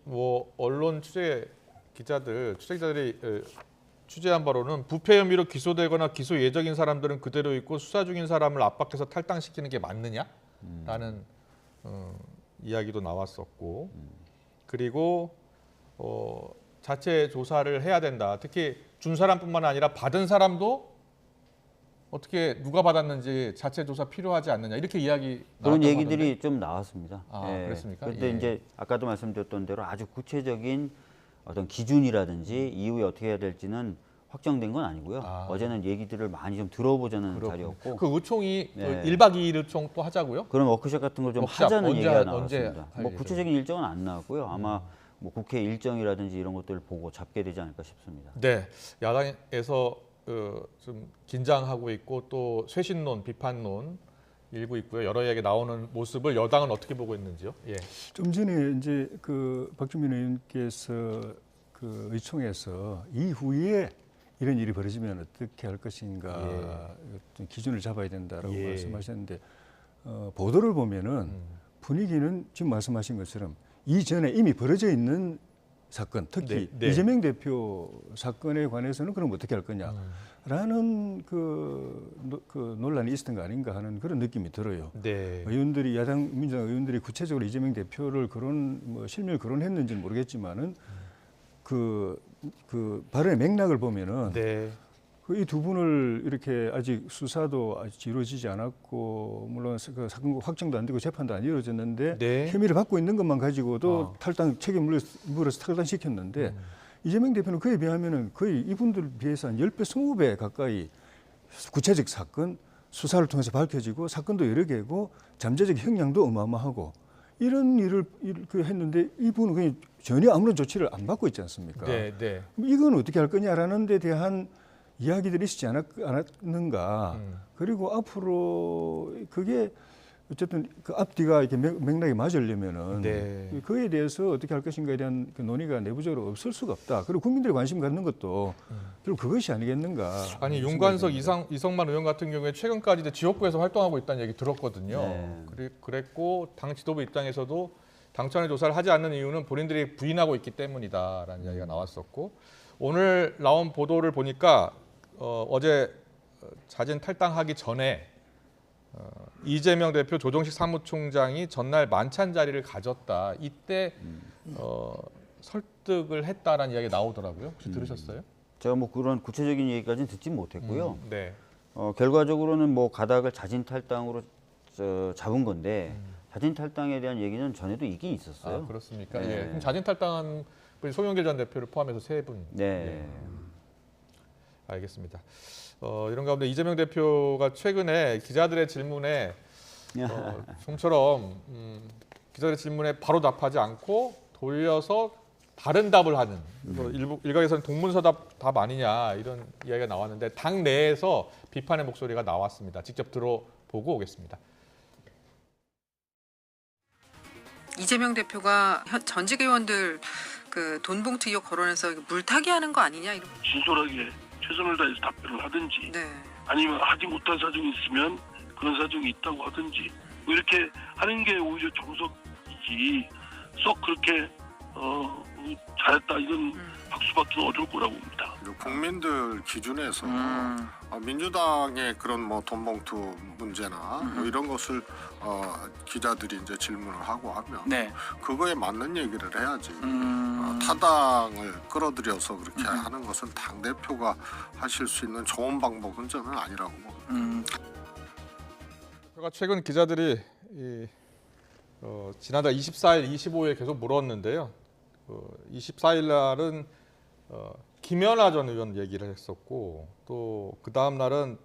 뭐 언론 취재기자들이 취재한 바로는 부패 혐의로 기소되거나 기소 예정인 사람들은 그대로 있고 수사 중인 사람을 압박해서 탈당시키는 게 맞느냐라는 이야기도 나왔었고 그리고 자체 조사를 해야 된다. 특히 준 사람뿐만 아니라 받은 사람도 어떻게 누가 받았는지 자체 조사 필요하지 않느냐 이렇게 이야기 그런 얘기들이 좀 나왔습니다. 그렇습니까? 그런데 이제 아까도 말씀드렸던 대로 아주 구체적인 어떤 기준이라든지 이후에 어떻게 해야 될지는 확정된 건 아니고요. 어제는 얘기들을 많이 좀 들어보자는 자리였고. 그 의총이 1박 2일 의총 또 하자고요? 그런 워크숍 같은 걸 좀 하자는 얘기가 나왔습니다. 뭐 구체적인 일정은 안 나왔고요. 아마 뭐 국회 일정이라든지 이런 것들을 보고 잡게 되지 않을까 싶습니다. 야당에서 좀 긴장하고 있고 또 쇄신론, 비판론 일고 있고요. 여러 이야기 나오는 모습을 여당은 어떻게 보고 있는지요? 좀 전에 이제 그 박주민 의원께서 그 의총에서 이후에 이런 일이 벌어지면 어떻게 할 것인가 어떤 기준을 잡아야 된다라고 말씀하셨는데 보도를 보면은 분위기는 지금 말씀하신 것처럼 이전에 이미 벌어져 있는 사건, 특히 이재명 대표 사건에 관해서는 그럼 어떻게 할 거냐라는 그 논란이 있었던 거 아닌가 하는 그런 느낌이 들어요. 의원들이 민주당 의원들이 구체적으로 이재명 대표를 실명 거론했는지는 모르겠지만은 그 발언의 맥락을 보면은 이 두 분을 이렇게 아직 수사도 아직 이루어지지 않았고 물론 그 사건 확정도 안 되고 재판도 안 이루어졌는데 혐의를 받고 있는 것만 가지고도 책임을 물어서 탈당시켰는데 이재명 대표는 그에 비하면은 거의 이분들 비해서 한 10배, 20배 가까이 구체적 사건 수사를 통해서 밝혀지고 사건도 여러 개고 잠재적 형량도 어마어마하고 이런 일을 했는데 이분은 그냥 전혀 아무런 조치를 안 받고 있지 않습니까? 이건 어떻게 할 거냐라는 데 대한 이야기들이 있지 않았는가. 그리고 앞으로 그게 어쨌든 그 앞뒤가 이렇게 맥락이 맞으려면은 그에 대해서 어떻게 할 것인가에 대한 그 논의가 내부적으로 없을 수가 없다. 그리고 국민들이 관심 갖는 것도 결국 그것이 아니겠는가. 아니 윤관석 이성만 의원 같은 경우에 최근까지 지역구에서 활동하고 있다는 얘기 들었거든요. 그랬고 당 지도부 입장에서도 당청의 조사를 하지 않는 이유는 본인들이 부인하고 있기 때문이다라는 이야기가 나왔었고 오늘 나온 보도를 보니까 어제 자진 탈당하기 전에 이재명 대표 조정식 사무총장이 전날 만찬 자리를 가졌다. 이때 설득을 했다라는 이야기가 나오더라고요. 혹시 들으셨어요? 제가 뭐 그런 구체적인 얘기까지는 듣지 못했고요. 결과적으로는 뭐 가닥을 자진 탈당으로 잡은 건데 자진 탈당에 대한 얘기는 전에도 있긴 있었어요. 그렇습니까? 그럼 자진 탈당한 분이 송영길 전 대표를 포함해서 3분. 알겠습니다. 이런 가운데 이재명 대표가 최근에 기자들의 질문에 좀처럼 기자들의 질문에 바로 답하지 않고 돌려서 다른 답을 하는 일각에서는 동문서답 아니냐 이런 이야기가 나왔는데 당 내에서 비판의 목소리가 나왔습니다. 직접 들어보고 오겠습니다. 이재명 대표가 전직 의원들 그 돈 봉투 의혹 거론해서 물타기 하는 거 아니냐 이런. 진솔하게 최선을 다해서 답변을 하든지 아니면 하지 못한 사정이 있으면 그런 사정이 있다고 하든지 뭐 이렇게 하는 게 오히려 정석이지 썩 그렇게 잘했다 이건 박수받기는 어려울 거라고 봅니다. 국민들 기준에서 민주당의 그런 뭐 돈봉투 문제나 뭐 이런 것을 기자들이 이제 질문을 하고 하면 그거에 맞는 얘기를 해야지. 타당을 끌어들여서 그렇게 하는 것은 당 대표가 하실 수 있는 좋은 방법은 저는 아니라고 봅니다. 최근 기자들이 지난달 24일, 25일 계속 물었는데요. 24일 날은 김연아 전 의원 얘기를 했었고 또 그 다음 날은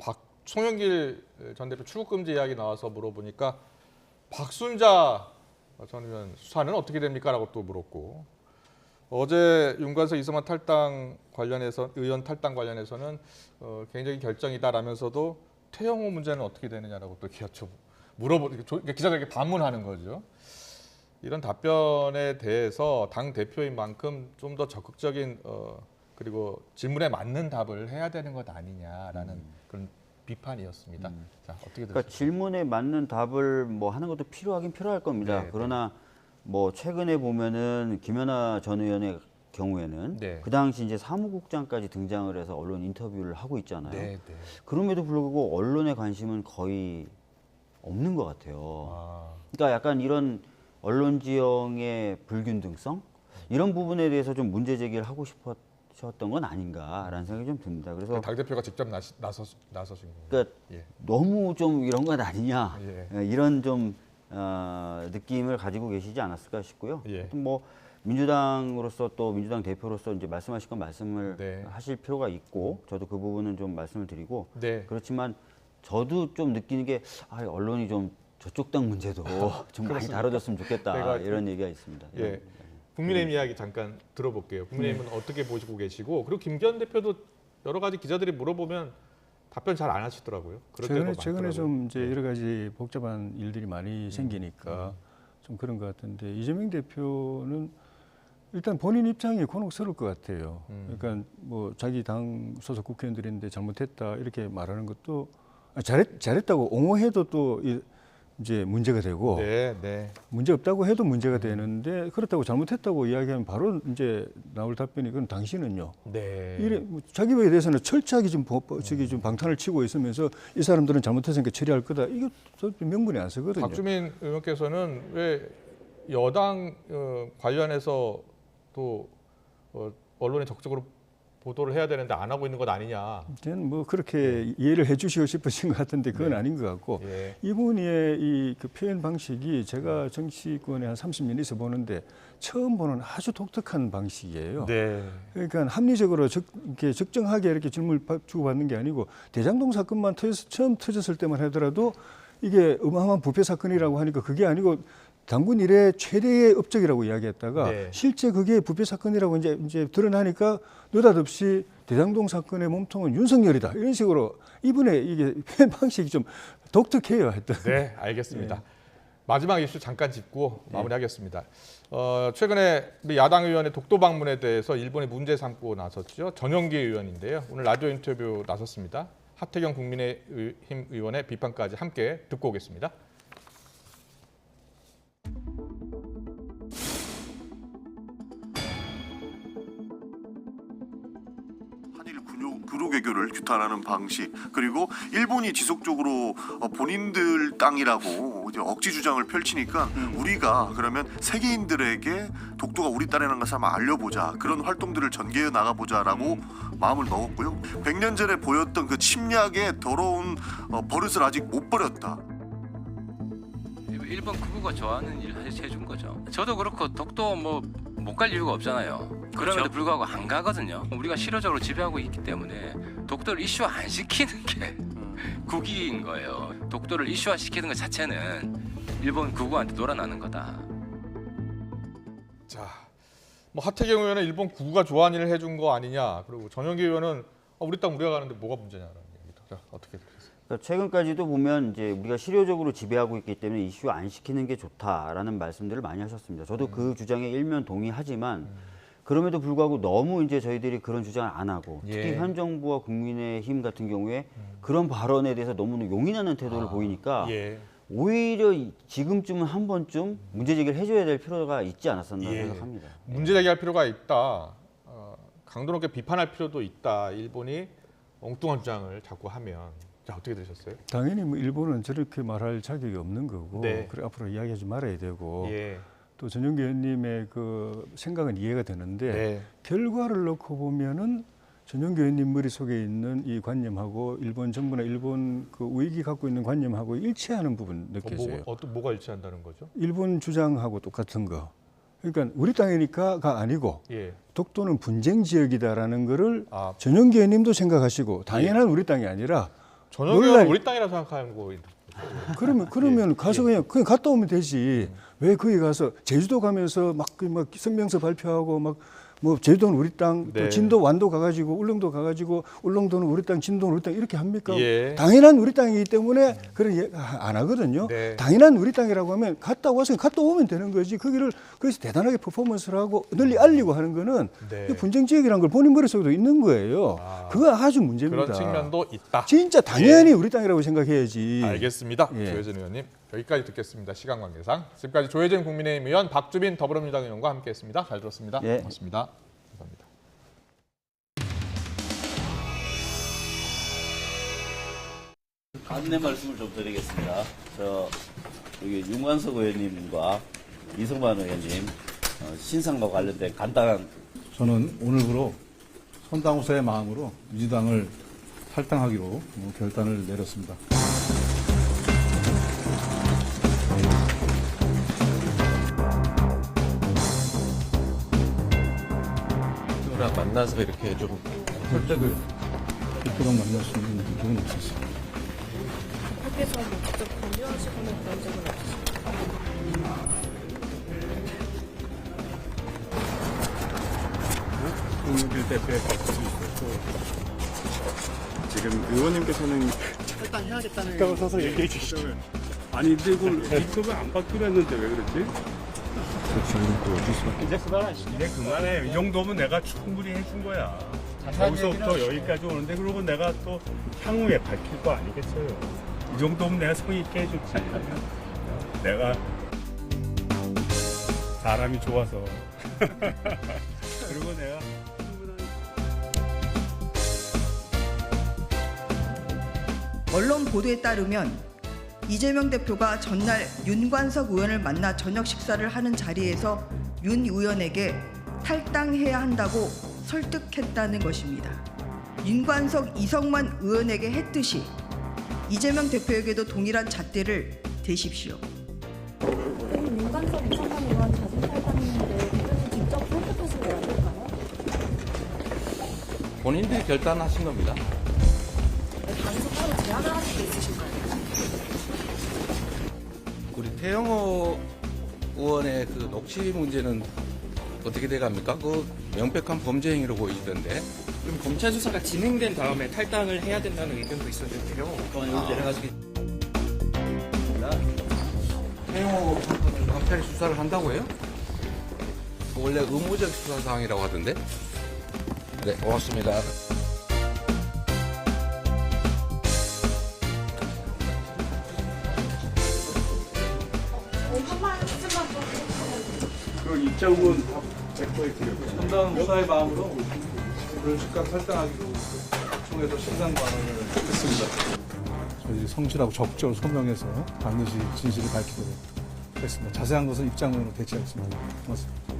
송영길 전 대표 출국 금지 이야기 나와서 물어보니까 박순자 전 의원 수사는 어떻게 됩니까?라고 또 물었고 어제 윤관석 이성만 탈당 관련해서 의원 탈당 관련해서는 개인적인 결정이다라면서도 태영호 문제는 어떻게 되느냐라고 또 기자들에게 반문하는 거죠. 이런 답변에 대해서 당 대표인 만큼 좀 더 적극적인 그리고 질문에 맞는 답을 해야 되는 것 아니냐라는 그런 비판이었습니다. 자, 어떻게 들으셨어요? 그러니까 질문에 맞는 답을 뭐 하는 것도 필요하긴 필요할 겁니다. 그러나 뭐 최근에 보면은 김연아 전 의원의 경우에는 그 당시 이제 사무국장까지 등장을 해서 언론 인터뷰를 하고 있잖아요. 그럼에도 불구하고 언론의 관심은 거의 없는 것 같아요. 그러니까 약간 이런 언론 지형의 불균등성 이런 부분에 대해서 좀 문제 제기를 하고 싶었던 건 아닌가라는 생각이 좀 듭니다. 그래서 당 대표가 직접 나서신 거예요. 그러니까 너무 좀 이런 건 아니냐 이런 좀 느낌을 가지고 계시지 않았을까 싶고요. 뭐 민주당으로서 또 민주당 대표로서 이제 말씀하실 건 말씀을 하실 필요가 있고 저도 그 부분은 좀 말씀을 드리고 그렇지만 저도 좀 느끼는 게 언론이 좀 저쪽 당 문제도 좀 많이 다뤄줬으면 좋겠다 이런 얘기가 있습니다. 국민의힘 이야기 잠깐 들어볼게요. 국민의힘은 어떻게 보시고 계시고 그리고 김기현 대표도 여러 가지 기자들이 물어보면 답변 잘 안 하시더라고요. 최근에 좀 이제 여러 가지 복잡한 일들이 많이 생기니까 좀 그런 것 같은데 이재명 대표는 일단 본인 입장이 곤혹스러울 것 같아요. 그러니까 뭐 자기 당 소속 국회의원들인데 잘못했다 이렇게 말하는 것도 잘했다고 옹호해도 또 이제 문제가 되고 문제 없다고 해도 문제가 되는데 그렇다고 잘못했다고 이야기하면 바로 이제 나올 답변이 그건 당신은요. 이래 자기에 대해서는 철저하게 좀 방탄을 치고 있으면서 이 사람들은 잘못했으니까 처리할 거다. 이거 명분이 안 서거든요. 박주민 의원께서는 왜 여당 관련해서 또 언론에 적극적으로 보도를 해야 되는데 안 하고 있는 것 아니냐. 저는 뭐 그렇게 이해를 해주시고 싶으신 것 같은데 그건 아닌 것 같고 이분의 이 그 표현 방식이 제가 정치권에 한 30년 있어 보는데 처음 보는 아주 독특한 방식이에요. 그러니까 합리적으로 이렇게 적정하게 이렇게 질문을 주고받는 게 아니고 대장동 사건만 처음 터졌을 때만 하더라도 이게 어마어마한 부패 사건이라고 하니까 그게 아니고 당군 이래 최대의 업적이라고 이야기했다가 실제 그게 부패 사건이라고 이제 드러나니까 느닷없이 대장동 사건의 몸통은 윤석열이다 이런 식으로 이분의 이게 표현 방식이 좀 독특해요. 하여튼. 네, 알겠습니다. 마지막 이슈 잠깐 짚고 마무리하겠습니다. 최근에 야당 의원의 독도 방문에 대해서 일본이 문제 삼고 나섰죠. 전용기 의원인데요. 오늘 라디오 인터뷰 나섰습니다. 하태경 국민의힘 의원의 비판까지 함께 듣고 오겠습니다. 구로 개교를 규탄하는 방식, 그리고 일본이 지속적으로 본인들 땅이라고 이제 억지 주장을 펼치니까 우리가 그러면 세계인들에게 독도가 우리 땅이라는 것을 한번 알려보자, 그런 활동들을 전개해 나가보자라고 마음을 먹었고요. 100년 전에 보였던 그 침략의 더러운 버릇을 아직 못 버렸다. 일본 극우가 좋아하는 일을 해준 거죠. 저도 그렇고 독도 뭐 못 갈 이유가 없잖아요. 그럼에도 불구하고 안 가거든요. 우리가 실효적으로 지배하고 있기 때문에 독도를 이슈화 안 시키는 게 국익인 거예요. 독도를 이슈화 시키는 것 자체는 일본 극우한테 놀아나는 거다. 자, 뭐 하태경 의원은 일본 국우가 좋아하는 일을 해준 거 아니냐. 그리고 전용기 의원은 우리 땅 우리가 가는데 뭐가 문제냐라는 얘기다. 자, 어떻게 들으세요? 그러니까 최근까지도 보면 이제 우리가 실효적으로 지배하고 있기 때문에 이슈 안 시키는 게 좋다라는 말씀들을 많이 하셨습니다. 저도 그 주장에 일면 동의하지만 그럼에도 불구하고 너무 이제 저희들이 그런 주장을 안 하고 특히 현 정부와 국민의힘 같은 경우에 그런 발언에 대해서 너무 용인하는 태도를 보이니까 오히려 지금쯤은 한 번쯤 문제 제기를 해줘야 될 필요가 있지 않았었나 생각합니다. 문제 제기할 필요가 있다. 강도 높게 비판할 필요도 있다. 일본이 엉뚱한 주장을 자꾸 하면. 자, 어떻게 되셨어요? 당연히 뭐 일본은 저렇게 말할 자격이 없는 거고 그래 앞으로 이야기하지 말아야 되고 또 전용기 의원님의 그 생각은 이해가 되는데 결과를 놓고 보면은 전용기 의원님 머릿속에 있는 이 관념하고 일본 정부나 일본 그 우익이 갖고 있는 관념하고 일치하는 부분 느껴져요. 뭐가 일치한다는 거죠? 일본 주장하고 똑같은 거. 그러니까 우리 땅이니까가 아니고 독도는 분쟁 지역이다라는 거를 전용기 의원님도 생각하시고 당연한 우리 땅이 아니라 전용기 의원은 우리 땅이라고 생각하는 거. 그러면 가서 그냥 갔다 오면 되지. 왜 거기 가서 제주도 가면서 막 성명서 발표하고 막 뭐 제주도는 우리 땅, 또 진도 완도 가가지고 울릉도 가가지고 울릉도는 우리 땅, 진도는 우리 땅 이렇게 합니까? 당연한 우리 땅이기 때문에 그런 안 하거든요. 당연한 우리 땅이라고 하면 갔다 오면 되는 거지. 거기서 대단하게 퍼포먼스를 하고 널리 알리고 하는 거는 분쟁 지역이라는 걸 본인 머릿속에도 있는 거예요. 그거 아주 문제입니다. 그런 측면도 있다. 진짜 당연히 우리 땅이라고 생각해야지. 알겠습니다. 조혜진 의원님. 여기까지 듣겠습니다. 시간 관계상. 지금까지 조혜진 국민의힘 의원, 박주민 더불어민주당 의원과 함께했습니다. 잘 들었습니다. 고맙습니다. 감사합니다. 안내 말씀을 좀 드리겠습니다. 여기 윤관석 의원님과 이성만 의원님 신상과 관련된 간단한 저는 오늘부로 선당후사의 마음으로 민주당을 탈당하기로 결단을 내렸습니다. 만나서 이렇게 좀 설득을 대표랑 만날 수 있는 부분은 없었어요. 밖에서 직접 권유하시거나 그런 적은 없으신가요? 홍준표 대표의 발표도 있었고 지금 의원님께서는 탈당해야겠다는 식당을 서서 얘기해 주시죠. 아니 근데 이걸 입법을 안 받기로 했는데 왜 그랬지? 저희는 또 어쩔 수밖에 이제 그만해. 이 정도면 내가 충분히 해준 거야. 여기서부터 여기까지 오는데 그러고 내가 또 향후에 밝힐 거 아니겠어요. 이 정도면 내가 성의 있게 해줬지. 내가 사람이 좋아서. 그리고 내가 언론 보도에 따르면 이재명 대표가 전날 윤관석 의원을 만나 저녁 식사를 하는 자리에서 윤 의원에게 탈당해야 한다고 설득했다는 것입니다. 윤관석, 이성만 의원에게 했듯이 이재명 대표에게도 동일한 잣대를 대십시오. 윤관석, 이성만 의원 자진 탈당했는데 대표님 직접 설득하신 거 아닐까요? 본인들이 결단하신 겁니다. 단속하고 제안을 하신 게 있으신가요? 우리 태영호 의원의 그 녹취 문제는 어떻게 돼갑니까? 그 명백한 범죄 행위로 보이던데. 그럼 검찰 수사가 진행된 다음에 탈당을 해야 된다는 의견도 있었는데요. 여러 가지. 태영호 사건을 검찰이 수사를 한다고 해요? 원래 의무적 수사 사항이라고 하던데. 네, 고맙습니다. 그 입장은 다 100% 드려요. 참다운 수사의 마음으로 그런 즉각 탈당하기로 총에서 신상 발언을 했습니다. 저희들이 성실하고 적극적으로 소명해서 반드시 진실을 밝히도록 하겠습니다. 자세한 것은 입장으로 대치하겠습니다. 고맙습니다.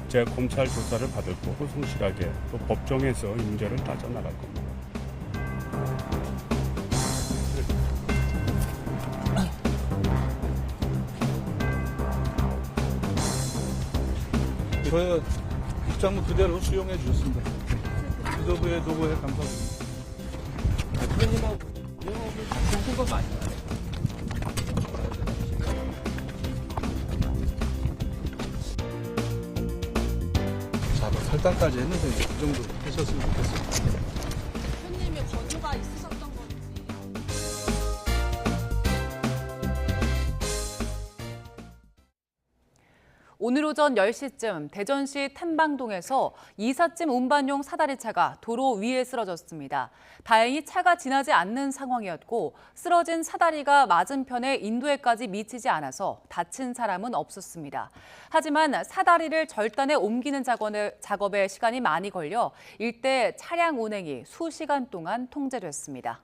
제가 검찰 조사를 받을 거고 성실하게 또 법정에서 이 문제를 따져나갈 겁니다. 저희 입장문 그대로 수용해 주셨습니다. 지도부의 도구에 감사드립니다. 대표님하고 같은 거 아닌가요? 자, 탈당까지 했는데 그 정도 하셨으면 좋겠습니다. 대표님의 권유가 있으셨던 건지. 오늘 오전 10시쯤 대전시 탐방동에서 이삿짐 운반용 사다리차가 도로 위에 쓰러졌습니다. 다행히 차가 지나지 않는 상황이었고 쓰러진 사다리가 맞은편에 인도에까지 미치지 않아서 다친 사람은 없었습니다. 하지만 사다리를 절단해 옮기는 작업에 시간이 많이 걸려 일대 차량 운행이 수시간 동안 통제됐습니다.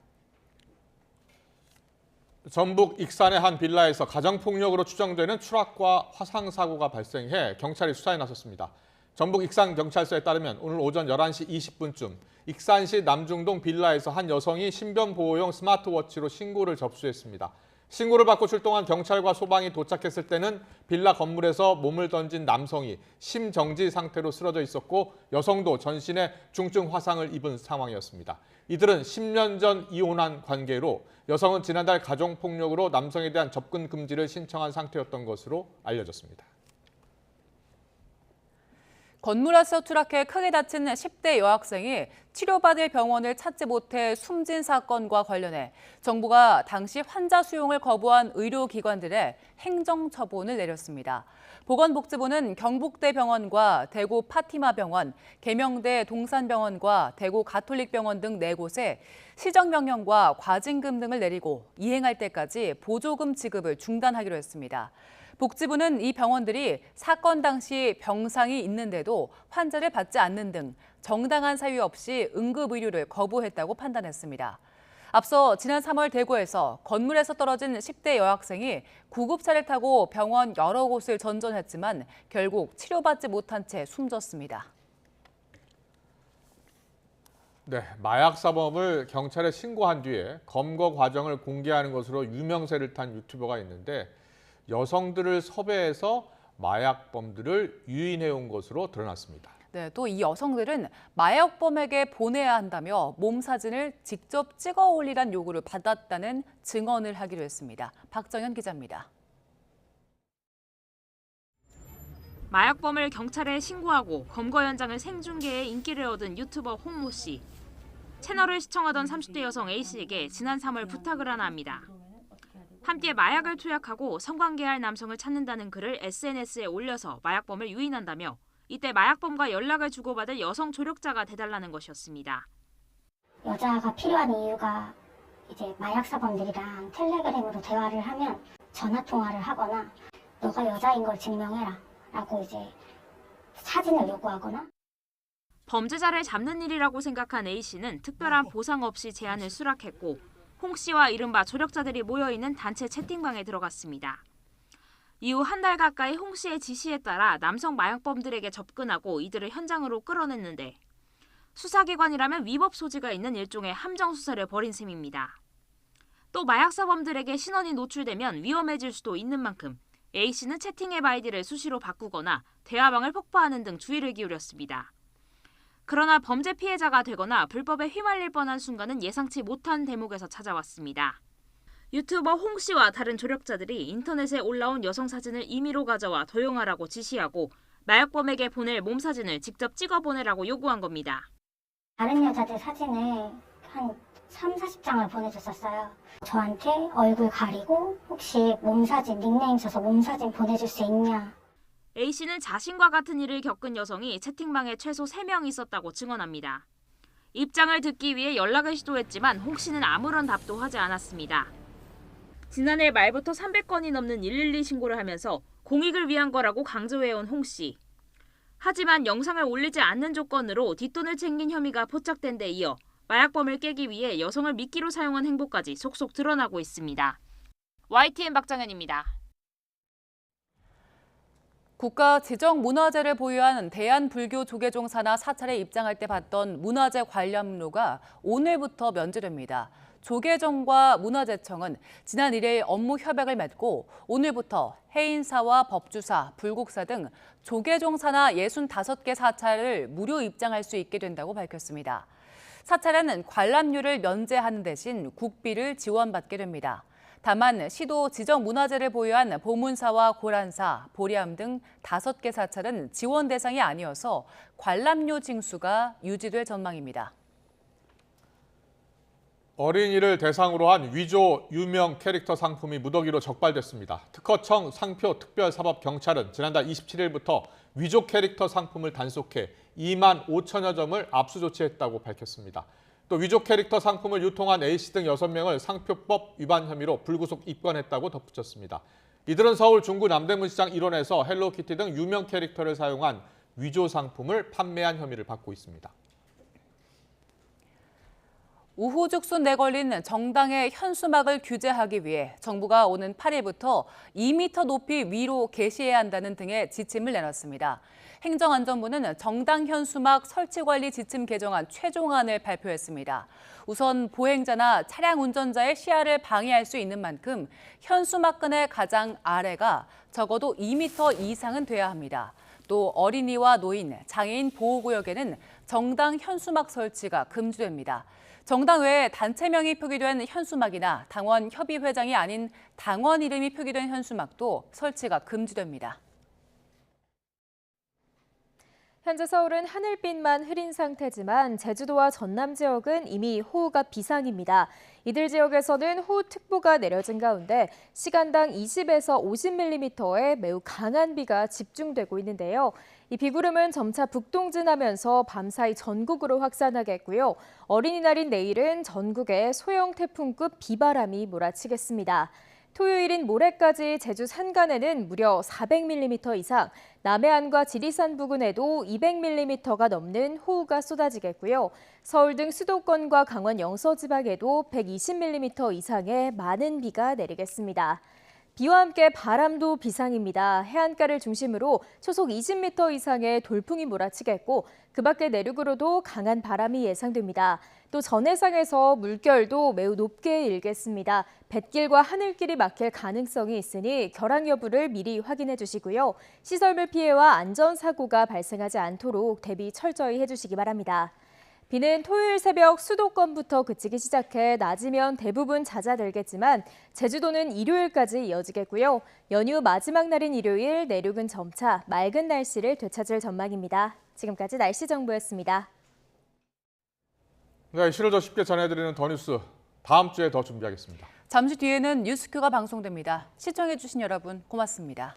전북 익산의 한 빌라에서 가정폭력으로 추정되는 추락과 화상 사고가 발생해 경찰이 수사에 나섰습니다. 전북 익산경찰서에 따르면 오늘 오전 11시 20분쯤 익산시 남중동 빌라에서 한 여성이 신변보호용 스마트워치로 신고를 접수했습니다. 신고를 받고 출동한 경찰과 소방이 도착했을 때는 빌라 건물에서 몸을 던진 남성이 심정지 상태로 쓰러져 있었고 여성도 전신에 중증 화상을 입은 상황이었습니다. 이들은 10년 전 이혼한 관계로 여성은 지난달 가정폭력으로 남성에 대한 접근 금지를 신청한 상태였던 것으로 알려졌습니다. 건물에서 추락해 크게 다친 10대 여학생이 치료받을 병원을 찾지 못해 숨진 사건과 관련해 정부가 당시 환자 수용을 거부한 의료기관들의 행정처분을 내렸습니다. 보건복지부는 경북대병원과 대구 파티마병원, 계명대 동산병원과 대구 가톨릭병원 등 4곳에 시정명령과 과징금 등을 내리고 이행할 때까지 보조금 지급을 중단하기로 했습니다. 복지부는 이 병원들이 사건 당시 병상이 있는데도 환자를 받지 않는 등 정당한 사유 없이 응급의료를 거부했다고 판단했습니다. 앞서 지난 3월 대구에서 건물에서 떨어진 10대 여학생이 구급차를 타고 병원 여러 곳을 전전했지만 결국 치료받지 못한 채 숨졌습니다. 네, 마약 사범을 경찰에 신고한 뒤에 검거 과정을 공개하는 것으로 유명세를 탄 유튜버가 있는데 여성들을 섭외해서 마약범들을 유인해온 것으로 드러났습니다. 네, 또 이 여성들은 마약범에게 보내야 한다며 몸 사진을 직접 찍어 올리란 요구를 받았다는 증언을 하기로 했습니다. 박정현 기자입니다. 마약범을 경찰에 신고하고 검거 현장을 생중계해 인기를 얻은 유튜버 홍모 씨. 채널을 시청하던 30대 여성 A씨에게 지난 3월 부탁을 하나 합니다. 함께 마약을 투약하고 성관계할 남성을 찾는다는 글을 SNS에 올려서 마약범을 유인한다며 이때 마약범과 연락을 주고받을 여성 조력자가 돼달라는 것이었습니다. 여자가 필요한 이유가 이제 마약사범들이랑 텔레그램으로 대화를 하면 전화통화를 하거나 너가 여자인 걸 증명해라 라고 이제 사진을 요구하거나. 범죄자를 잡는 일이라고 생각한 A씨는 특별한 보상 없이 제안을 수락했고 홍 씨와 이른바 조력자들이 모여있는 단체 채팅방에 들어갔습니다. 이후 한 달 가까이 홍 씨의 지시에 따라 남성 마약범들에게 접근하고 이들을 현장으로 끌어냈는데 수사기관이라면 위법 소지가 있는 일종의 함정 수사를 벌인 셈입니다. 또 마약사범들에게 신원이 노출되면 위험해질 수도 있는 만큼 A씨는 채팅앱 아이디를 수시로 바꾸거나 대화방을 폭파하는 등 주의를 기울였습니다. 그러나 범죄 피해자가 되거나 불법에 휘말릴 뻔한 순간은 예상치 못한 대목에서 찾아왔습니다. 유튜버 홍 씨와 다른 조력자들이 인터넷에 올라온 여성 사진을 임의로 가져와 도용하라고 지시하고 마약범에게 보낼 몸 사진을 직접 찍어 보내라고 요구한 겁니다. 다른 여자들 사진을 한 3, 40장을 보내줬었어요. 저한테 얼굴 가리고 혹시 몸사진, 닉네임 써서 몸사진 보내줄 수 있냐. A씨는 자신과 같은 일을 겪은 여성이 채팅방에 최소 3명 있었다고 증언합니다. 입장을 듣기 위해 연락을 시도했지만 홍 씨는 아무런 답도 하지 않았습니다. 지난해 말부터 300건이 넘는 112 신고를 하면서 공익을 위한 거라고 강조해온 홍 씨. 하지만 영상을 올리지 않는 조건으로 뒷돈을 챙긴 혐의가 포착된 데 이어 마약범을 깨기 위해 여성을 미끼로 사용한 행보까지 속속 드러나고 있습니다. YTN 박정현입니다. 국가 지정문화재를 보유한 대한불교조계종 산하 사찰에 입장할 때 받던 문화재 관람료가 오늘부터 면제됩니다. 조계종과 문화재청은 지난 1일 업무 협약을 맺고 오늘부터 해인사와 법주사, 불국사 등 조계종 산하 65개 사찰을 무료 입장할 수 있게 된다고 밝혔습니다. 사찰에는 관람료를 면제하는 대신 국비를 지원받게 됩니다. 다만 시도 지정 문화재를 보유한 보문사와 고란사, 보리암 등 5개 사찰은 지원 대상이 아니어서 관람료 징수가 유지될 전망입니다. 어린이를 대상으로 한 위조 유명 캐릭터 상품이 무더기로 적발됐습니다. 특허청 상표 특별사법경찰은 지난달 27일부터 위조 캐릭터 상품을 단속해 2만 5천여 점을 압수 조치했다고 밝혔습니다. 또 위조 캐릭터 상품을 유통한 A씨 등 6명을 상표법 위반 혐의로 불구속 입건했다고 덧붙였습니다. 이들은 서울 중구 남대문시장 일원에서 헬로키티 등 유명 캐릭터를 사용한 위조 상품을 판매한 혐의를 받고 있습니다. 우후죽순 내걸린 정당의 현수막을 규제하기 위해 정부가 오는 8일부터 2m 높이 위로 게시해야 한다는 등의 지침을 내놨습니다. 행정안전부는 정당 현수막 설치관리 지침 개정안 최종안을 발표했습니다. 우선 보행자나 차량 운전자의 시야를 방해할 수 있는 만큼 현수막끈의 가장 아래가 적어도 2m 이상은 돼야 합니다. 또 어린이와 노인, 장애인 보호구역에는 정당 현수막 설치가 금지됩니다. 정당 외에 단체명이 표기된 현수막이나 당원 협의회장이 아닌 당원 이름이 표기된 현수막도 설치가 금지됩니다. 현재 서울은 하늘빛만 흐린 상태지만 제주도와 전남 지역은 이미 호우가 비상입니다. 이들 지역에서는 호우특보가 내려진 가운데 시간당 20에서 50mm의 매우 강한 비가 집중되고 있는데요. 이 비구름은 점차 북동진하면서 밤사이 전국으로 확산하겠고요. 어린이날인 내일은 전국에 소형 태풍급 비바람이 몰아치겠습니다. 토요일인 모레까지 제주 산간에는 무려 400mm 이상, 남해안과 지리산 부근에도 200mm가 넘는 호우가 쏟아지겠고요. 서울 등 수도권과 강원 영서 지방에도 120mm 이상의 많은 비가 내리겠습니다. 비와 함께 바람도 비상입니다. 해안가를 중심으로 초속 20m 이상의 돌풍이 몰아치겠고 그 밖에 내륙으로도 강한 바람이 예상됩니다. 또 전해상에서 물결도 매우 높게 일겠습니다. 뱃길과 하늘길이 막힐 가능성이 있으니 결항 여부를 미리 확인해 주시고요. 시설물 피해와 안전사고가 발생하지 않도록 대비 철저히 해주시기 바랍니다. 비는 토요일 새벽 수도권부터 그치기 시작해 낮이면 대부분 잦아들겠지만 제주도는 일요일까지 이어지겠고요. 연휴 마지막 날인 일요일 내륙은 점차 맑은 날씨를 되찾을 전망입니다. 지금까지 날씨 정보였습니다. 네, 이슈를 더 쉽게 전해드리는 더 뉴스 다음 주에 더 준비하겠습니다. 잠시 뒤에는 뉴스큐가 방송됩니다. 시청해주신 여러분 고맙습니다.